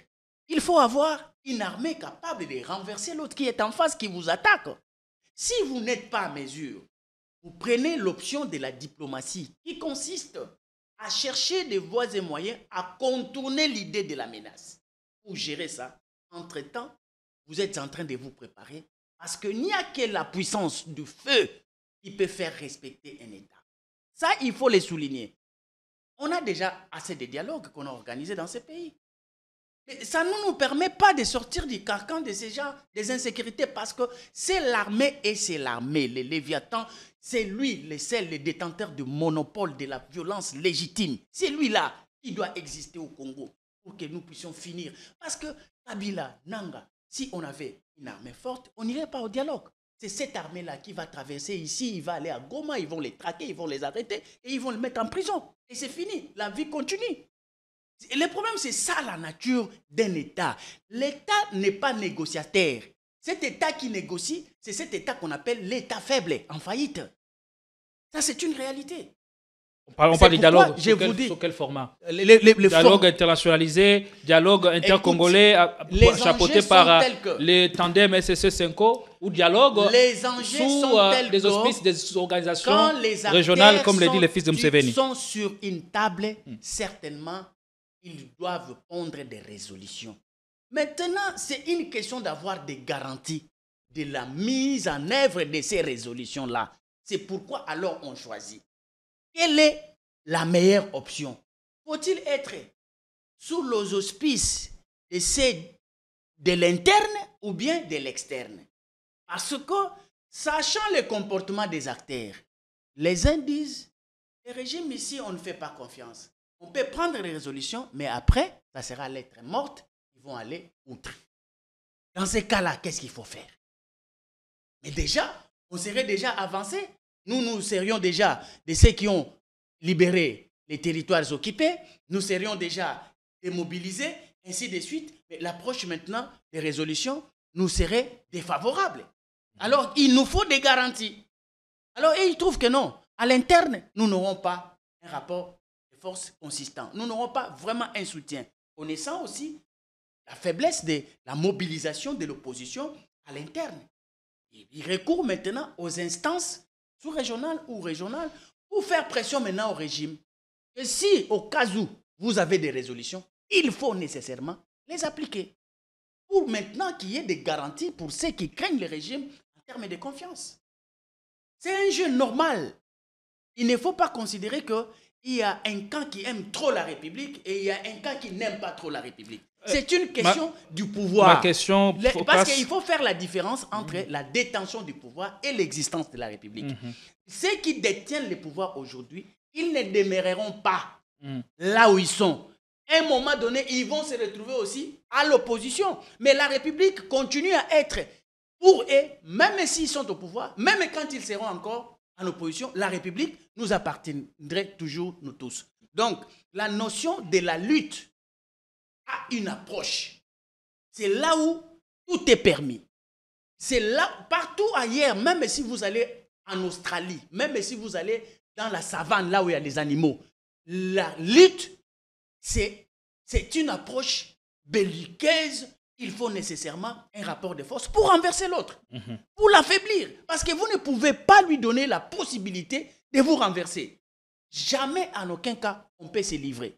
il faut avoir une armée capable de renverser l'autre qui est en face, qui vous attaque. Si vous n'êtes pas à mesure, vous prenez l'option de la diplomatie qui consiste à chercher des voies et moyens à contourner l'idée de la menace. Pour gérer ça, entre-temps, vous êtes en train de vous préparer parce qu'il n'y a que la puissance du feu qui peut faire respecter un État. Ça, il faut le souligner. On a déjà assez de dialogues qu'on a organisés dans ces pays. Mais ça ne nous permet pas de sortir du carcan de ces gens, des insécurités, parce que c'est l'armée et c'est l'armée. Le Léviathan, c'est lui, le détenteur du monopole de la violence légitime. C'est lui-là qui doit exister au Congo pour que nous puissions finir. Parce que Kabila, Nanga, si on avait une armée forte, on n'irait pas au dialogue. C'est cette armée-là qui va traverser ici, il va aller à Goma, ils vont les traquer, ils vont les arrêter et ils vont les mettre en prison. Et c'est fini, la vie continue. Et le problème, c'est ça la nature d'un État. L'État n'est pas négociateur. Cet État qui négocie, c'est cet État qu'on appelle l'État faible, en faillite. Ça, c'est une réalité. On parle du dialogue. Sur quel format? Dialogue internationalisé, dialogue intercongolais, chapeauté par les tandems SSC5 ou dialogue sous des auspices des organisations régionales, comme le dit le fils de Museveni. Ils sont sur une table, certainement, ils doivent prendre des résolutions. Maintenant, c'est une question d'avoir des garanties de la mise en œuvre de ces résolutions-là. C'est pourquoi alors on choisit. Quelle est la meilleure option? Faut-il être sous les auspices de l'interne ou bien de l'externe? Parce que, sachant le comportement des acteurs, les uns disent, le régime ici, on ne fait pas confiance. On peut prendre des résolutions, mais après, ça sera lettre morte, ils vont aller outre. Dans ces cas-là, qu'est-ce qu'il faut faire? Mais déjà, on serait déjà avancé. Nous serions déjà de ceux qui ont libéré les territoires occupés. Nous serions déjà démobilisés, ainsi de suite. Mais l'approche maintenant des résolutions nous serait défavorable. Alors, il nous faut des garanties. Alors, ils trouvent que non. À l'interne, nous n'aurons pas un rapport de force consistant. Nous n'aurons pas vraiment un soutien. Connaissant aussi la faiblesse de la mobilisation de l'opposition à l'interne. Ils recourent maintenant aux instances sous-régionales ou régionales pour faire pression maintenant au régime. Et si, au cas où vous avez des résolutions, il faut nécessairement les appliquer. Pour maintenant qu'il y ait des garanties pour ceux qui craignent le régime en termes de confiance. C'est un jeu normal. Il ne faut pas considérer qu'il y a un camp qui aime trop la République et il y a un camp qui n'aime pas trop la République. C'est une question du pouvoir. Ma question, parce qu'il faut faire la différence entre la détention du pouvoir et l'existence de la République. Ceux qui détiennent le pouvoir aujourd'hui, ils ne demeureront pas là où ils sont. À un moment donné, ils vont se retrouver aussi à l'opposition. Mais la République continue à être pour eux, même s'ils sont au pouvoir, même quand ils seront encore en opposition, la République nous appartiendrait toujours, nous tous. Donc, la notion de la lutte a une approche. C'est là où tout est permis. C'est là, partout ailleurs, même si vous allez en Australie, même si vous allez dans la savane, là où il y a les animaux, la lutte, c'est une approche belliqueuse. Il faut nécessairement un rapport de force pour renverser l'autre, pour l'affaiblir. Parce que vous ne pouvez pas lui donner la possibilité de vous renverser. Jamais, en aucun cas, on peut se livrer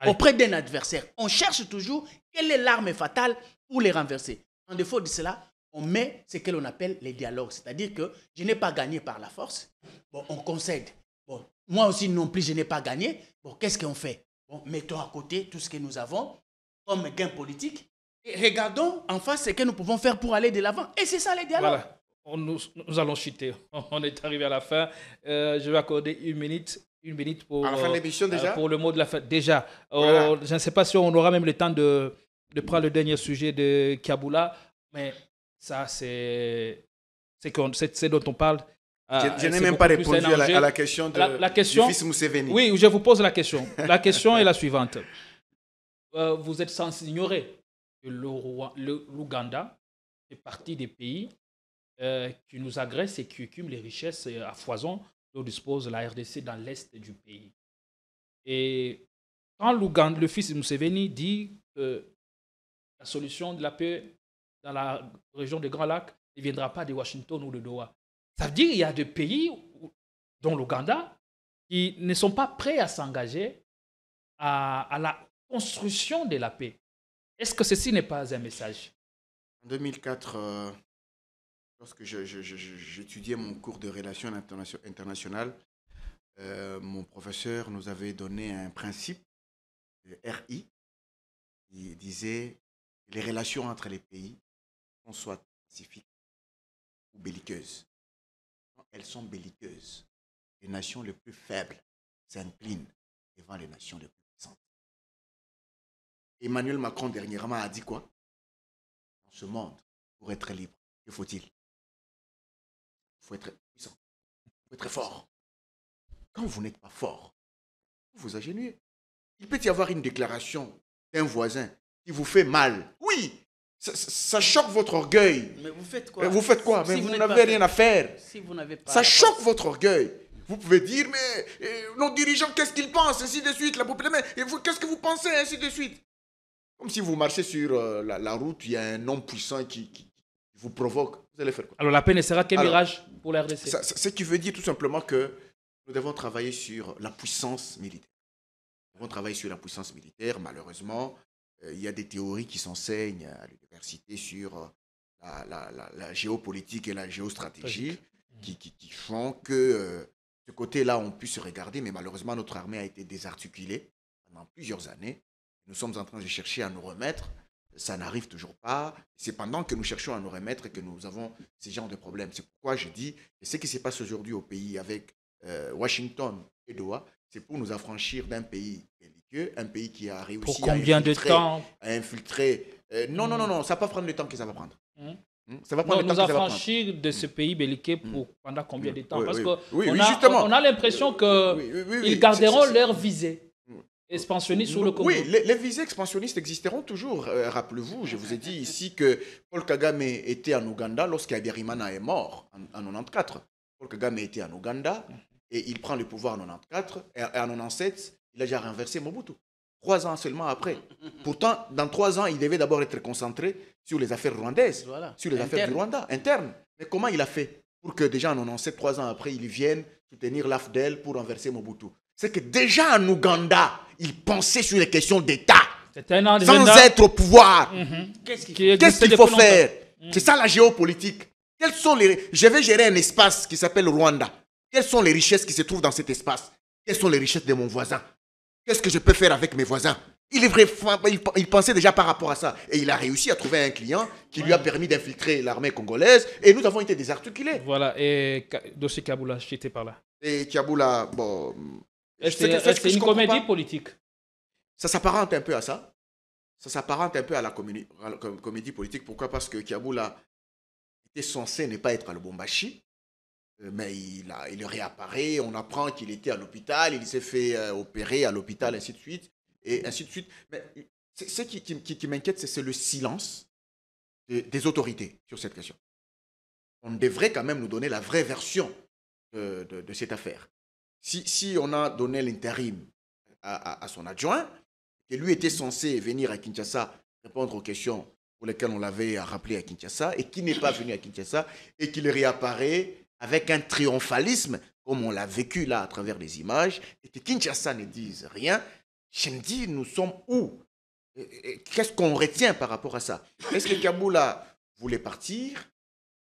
auprès d'un adversaire. On cherche toujours quelle est l'arme fatale pour les renverser. En défaut de cela, on met ce que l'on appelle les dialogues. C'est-à-dire que je n'ai pas gagné par la force. Bon, on concède. Bon, moi aussi non plus, je n'ai pas gagné. Bon, qu'est-ce qu'on fait? Bon, mettons à côté tout ce que nous avons comme gain politique et regardons en face ce que nous pouvons faire pour aller de l'avant. Et c'est ça les dialogues. Voilà. Nous allons chuter. On est arrivé à la fin. Je vais accorder une minute pour, à la fin de l'émission déjà pour le mot de la fin. Déjà, voilà. Je ne sais pas si on aura même le temps de prendre le dernier sujet de Kiaboula, mais ça, c'est dont on parle. Je n'ai même pas répondu à la question du fils Museveni. Oui, je vous pose la question. La question est la suivante. Vous êtes censé ignorer que l'Ouganda fait partie des pays qui nous agressent et qui écument les richesses à foison dont dispose la RDC dans l'est du pays. Et quand le fils Museveni dit que la solution de la paix dans la région des Grands Lacs ne viendra pas de Washington ou de Doha, ça veut dire qu'il y a des pays, dont l'Ouganda, qui ne sont pas prêts à s'engager à la construction de la paix. Est-ce que ceci n'est pas un message? En 2004, lorsque j'étudiais mon cours de relations internationales, mon professeur nous avait donné un principe, le RI, qui disait que les relations entre les pays sont soit pacifiques ou belliqueuses. Quand elles sont belliqueuses, les nations les plus faibles s'inclinent devant les nations les plus puissantes. Emmanuel Macron dernièrement a dit quoi? Dans ce monde, pour être libre, que faut-il? Il faut être puissant, il faut être fort. Quand vous n'êtes pas fort, vous vous agenouillez. Il peut y avoir une déclaration d'un voisin qui vous fait mal. Oui, ça choque votre orgueil. Mais vous faites quoi? Vous faites quoi? Si Mais vous vous n'êtes n'avez pas rien à faire. Si vous n'avez pas Ça choque votre orgueil. Vous pouvez dire, mais nos dirigeants, qu'est-ce qu'ils pensent? Ainsi de suite. La population, et vous, qu'est-ce que vous pensez? Ainsi de suite. Comme si vous marchez sur la route, il y a un homme puissant qui vous provoque. Vous allez faire quoi? Alors la paix ne sera qu'un mirage pour la RDC. Ce qui veut dire tout simplement que nous devons travailler sur la puissance militaire. Nous devons travailler sur la puissance militaire. Malheureusement, il y a des théories qui s'enseignent à l'université sur la géopolitique et la géostratégie qui font que ce côté-là, on puisse se regarder. Mais malheureusement, notre armée a été désarticulée pendant plusieurs années. Nous sommes en train de chercher à nous remettre. Ça n'arrive toujours pas. C'est pendant que nous cherchons à nous remettre que nous avons ce genre de problèmes. C'est pourquoi je dis que ce qui se passe aujourd'hui au pays avec Washington et Doha, c'est pour nous affranchir d'un pays belliqueux, un pays qui a réussi pour combien de temps à infiltrer. Non, ça va pas prendre le temps que ça va prendre. Ça va prendre le temps nous affranchir de ce pays belliqueux pendant combien de temps? Parce qu'on a l'impression qu'ils garderont leur visée expansionniste sur le Congo. Oui, les visées expansionnistes existeront toujours. Rappelez-vous, je vous ai dit ici que Paul Kagame était en Ouganda lorsque Habyarimana est mort en 1994. Paul Kagame était en Ouganda et il prend le pouvoir en 1994 et en 1997, il a déjà renversé Mobutu. 3 ans seulement après. Pourtant, dans 3 ans, il devait d'abord être concentré sur les affaires rwandaises, sur les affaires du Rwanda, internes. Mais comment il a fait pour que déjà en 1997, 3 ans après, il vienne soutenir l'AFDEL pour renverser Mobutu? C'est que déjà en Ouganda, il pensait sur les questions d'État, sans être au pouvoir. Qu'est-ce qu'il faut faire? C'est ça la géopolitique. Je vais gérer un espace qui s'appelle Rwanda. Quelles sont les richesses qui se trouvent dans cet espace? Quelles sont les richesses de mon voisin? Qu'est-ce que je peux faire avec mes voisins? Il pensait déjà par rapport à ça. Et il a réussi à trouver un client qui lui a permis d'infiltrer l'armée congolaise. Et nous avons été désarticulés. Voilà. Et dossier Kiaboula, j'étais par là. Et Kiaboula, bon... C'est une comédie politique. Ça s'apparente un peu à ça. Ça s'apparente un peu à la comédie politique. Pourquoi? Parce que Kiaboula était censé ne pas être à Lubumbashi. Mais il réapparaît. On apprend qu'il était à l'hôpital. Il s'est fait opérer à l'hôpital, ainsi de suite. Et ainsi de suite. Mais ce qui m'inquiète, c'est le silence des autorités sur cette question. on devrait quand même nous donner la vraie version de cette affaire. Si on a donné l'intérim à son adjoint, et lui était censé venir à Kinshasa répondre aux questions pour lesquelles on l'avait rappelé à Kinshasa, et qui n'est pas venu à Kinshasa, et qu'il réapparaît avec un triomphalisme, comme on l'a vécu là à travers les images, et que Kinshasa ne dise rien, je me dis, nous sommes où? Qu'est-ce qu'on retient par rapport à ça? Est-ce que Kaboula voulait partir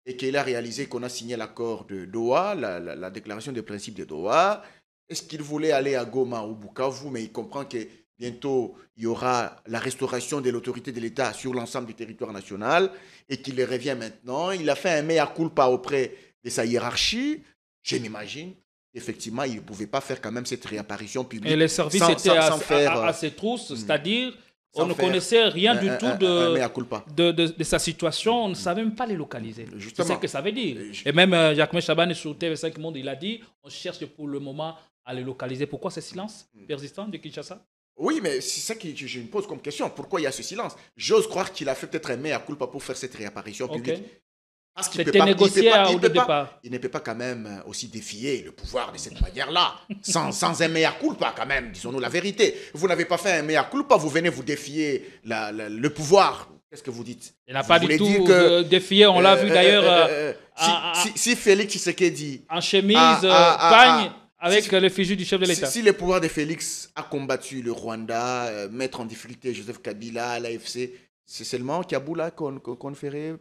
et qu'il a réalisé qu'on a signé l'accord de Doha, la déclaration des principes de Doha? Est-ce qu'il voulait aller à Goma ou Bukavu, mais il comprend que bientôt il y aura la restauration de l'autorité de l'État sur l'ensemble du territoire national et qu'il revient maintenant? Il a fait un mea culpa auprès de sa hiérarchie. Je m'imagine effectivement, il ne pouvait pas faire quand même cette réapparition publique. Et les services étaient à ses trousses, c'est-à-dire on ne connaissait rien du tout de sa situation, on ne savait même pas les localiser. C'est ce que ça veut dire. Et même Jacques Chaban sur TV5 Monde, il a dit, on cherche pour le moment à les localiser. Pourquoi ce silence persistant de Kinshasa? Oui, mais c'est ça que je me pose comme question. Pourquoi il y a ce silence? J'ose croire qu'il a fait peut-être un mea culpa pour faire cette réapparition publique. Parce qu'il C'était négocié au départ. Il ne peut pas quand même aussi défier le pouvoir de cette manière-là, sans un mea culpa quand même, disons-nous la vérité. Vous n'avez pas fait un mea culpa, vous venez vous défier le pouvoir. Qu'est-ce que vous dites? Il n'a pas du tout défié, on l'a vu d'ailleurs. Si Félix Tshisekedi en chemise, pagne, avec l'effigie du chef de l'État. Si le pouvoir de Félix a combattu le Rwanda, mettre en difficulté Joseph Kabila, l'AFC, c'est seulement Kaboula qu'on ferait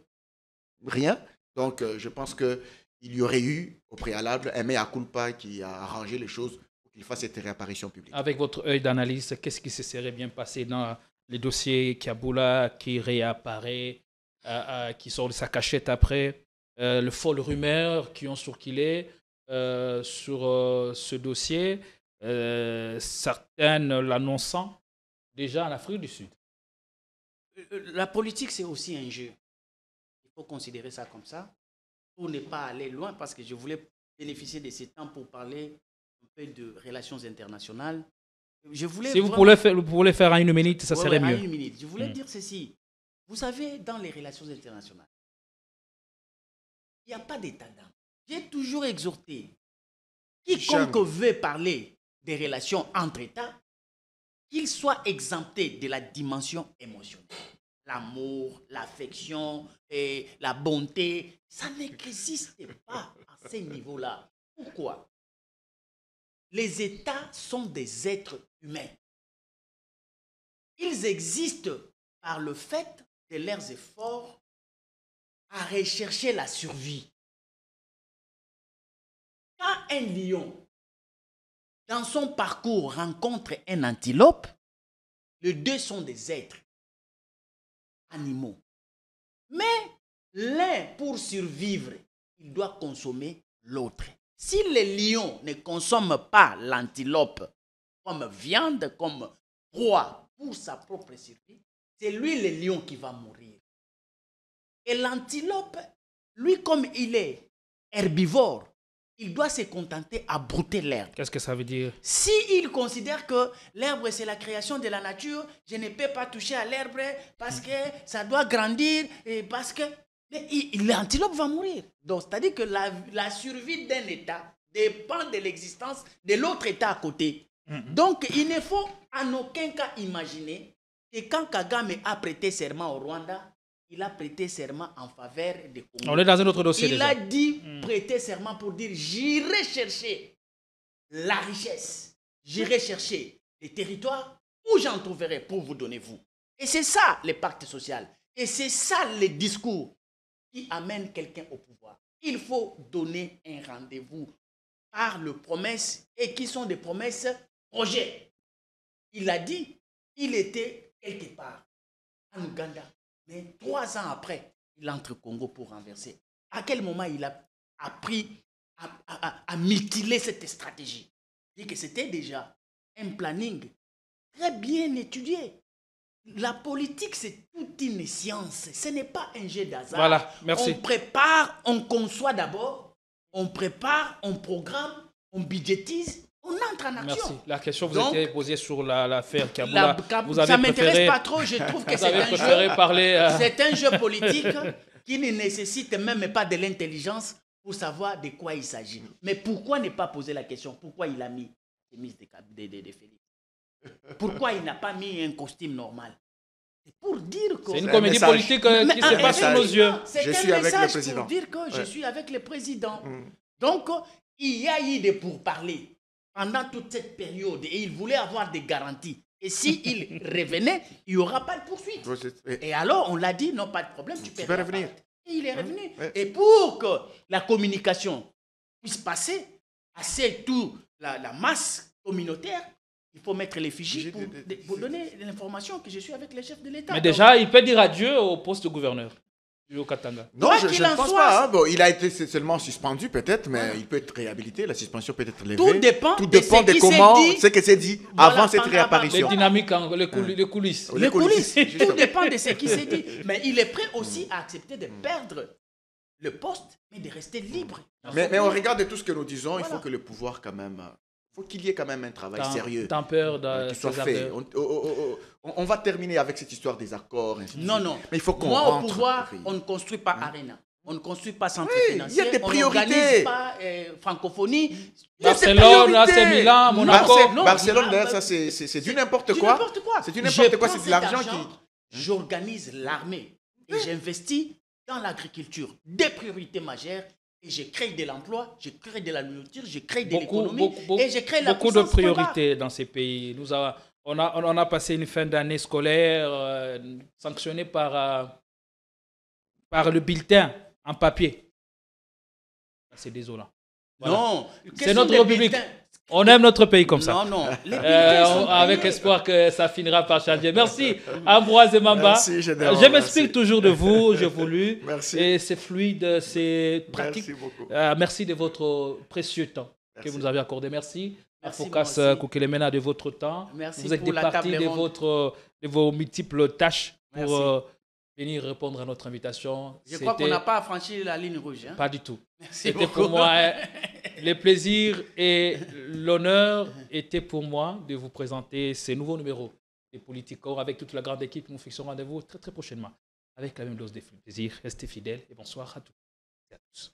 rien. Donc, je pense qu'il y aurait eu, au préalable, un mea culpa qui a arrangé les choses pour qu'il fasse cette réapparition publique. Avec votre œil d'analyse, qu'est-ce qui se serait bien passé dans les dossiers Kaboula qui réapparaît, qui sort de sa cachette après, les folles rumeurs qui ont circulé sur ce dossier, certaines l'annonçant déjà en Afrique du Sud? La politique, c'est aussi un jeu. Il faut considérer ça comme ça, pour ne pas aller loin, parce que je voulais bénéficier de ce temps pour parler un peu de relations internationales. Si vous voulez faire en une minute, ça serait mieux. En une minute. Je voulais dire ceci. Vous savez, dans les relations internationales, il n'y a pas d'état d'âme. J'ai toujours exhorté quiconque veut parler des relations entre États, qu'il soit exempté de la dimension émotionnelle. L'amour, l'affection, et la bonté, ça n'existe pas à ce niveau-là. Pourquoi? Les États sont des êtres humains. Ils existent par le fait de leurs efforts à rechercher la survie. Quand un lion, dans son parcours, rencontre un antilope, les deux sont des êtres animaux. Mais l'un, pour survivre, il doit consommer l'autre. Si le lion ne consomme pas l'antilope comme viande, comme proie pour sa propre survie, c'est lui le lion qui va mourir. Et l'antilope, lui, comme il est herbivore, il doit se contenter à brouter l'herbe. Qu'est-ce que ça veut dire? S'il considère que l'herbe, c'est la création de la nature, je ne peux pas toucher à l'herbe parce que ça doit grandir et parce que l'antilope va mourir. Donc, c'est-à-dire que la survie d'un État dépend de l'existence de l'autre État à côté. Donc, il ne faut en aucun cas imaginer que quand Kagame a prêté serment au Rwanda, il a prêté serment en faveur des Congolais. On est dans un autre dossier déjà. A dit prêter serment pour dire j'irai chercher la richesse, j'irai chercher les territoires où j'en trouverai pour vous donner vous. Et c'est ça le pacte social. Et c'est ça le discours qui amène quelqu'un au pouvoir. Il faut donner un rendez-vous par les promesses et qui sont des promesses projets. Il a dit, il était quelque part en Ouganda. Mais 3 ans après, il entre au Congo pour renverser. À quel moment il a appris à mutiler cette stratégie? Il dit que c'était déjà un planning très bien étudié. La politique, c'est toute une science. Ce n'est pas un jeu d'hasard. Voilà, merci. On prépare, on conçoit d'abord, on prépare, on programme, on budgétise. On entre en action. Merci. La question vous était posée sur l'affaire Kaboula. Ça ne m'intéresse pas trop. Je trouve que c'est un jeu. Parler, c'est un jeu politique. qui ne nécessite même pas de l'intelligence pour savoir de quoi il s'agit. Mais pourquoi ne pas poser la question? Pourquoi il a mis les mises de Félix? Pourquoi il n'a pas mis un costume normal? C'est pour dire que... C'est une comédie politique qui se passe sous nos yeux. C'est un suis avec le message président. pour dire que je suis avec le président. Donc, il y a eu des pourparlers pendant toute cette période et il voulait avoir des garanties. Et s'il revenait, il n'y aura pas de poursuite. Et alors, on l'a dit, non, pas de problème, tu peux revenir. Et il est revenu. Et pour que la communication puisse passer à la masse communautaire, il faut mettre les fichiers pour donner l'information que je suis avec les chefs de l'État. Mais déjà, il peut dire adieu au poste de gouverneur au Katanga. Non, je ne pense pas. Hein. Bon, il a été seulement suspendu peut-être, mais il peut être réhabilité. La suspension peut être levée. Tout dépend de comment, ce que c'est dit avant cette réapparition. Les dynamiques, les coulisses. Les coulisses. Tout dépend de ce qui s'est dit. Mais il est prêt aussi à accepter de perdre le poste, mais de rester libre. Mais au regard de tout ce que nous disons, il faut que le pouvoir quand même... Il faut qu'il y ait quand même un travail sérieux. T'as peur de soit fait. On va terminer avec cette histoire des accords. Non. Mais il faut qu'on rentre. rentre. Au pouvoir, on ne construit pas Arena. On ne construit pas centre financier. Il y a des priorités. On n'organise pas francophonie. Barcelone, AC Milan, Monaco. Barcelone, ça c'est du n'importe quoi. C'est du n'importe quoi. C'est de l'argent qui... J'organise l'armée et j'investis dans l'agriculture. Des priorités majeures. Et je crée de l'emploi, je crée de la nourriture, je crée de l'économie et je crée la beaucoup de priorités dans ces pays. On a passé une fin d'année scolaire sanctionnée par le bulletin en papier. C'est désolant. Voilà. Non, c'est notre République. On aime notre pays comme ça. Non. Avec espoir que ça finira par changer. Merci Ambroise et Mamba. Merci, je m'explique toujours de vous, j'ai voulu. Merci. Et c'est fluide, c'est pratique. Merci beaucoup. Merci de votre précieux temps que vous nous avez accordé. Merci. Merci Focas Koukelemena de votre temps. Merci vous êtes pour la départi table ronde. de vos multiples tâches pour Merci. Venir répondre à notre invitation. Je crois qu'on n'a pas franchi la ligne rouge. Hein? Pas du tout. C'était pour moi le plaisir et l'honneur était pour moi de vous présenter ces nouveaux numéros de Politico avec toute la grande équipe. Nous fixons rendez-vous très très prochainement avec la même dose de plaisir. Restez fidèles et bonsoir à tous et à tous.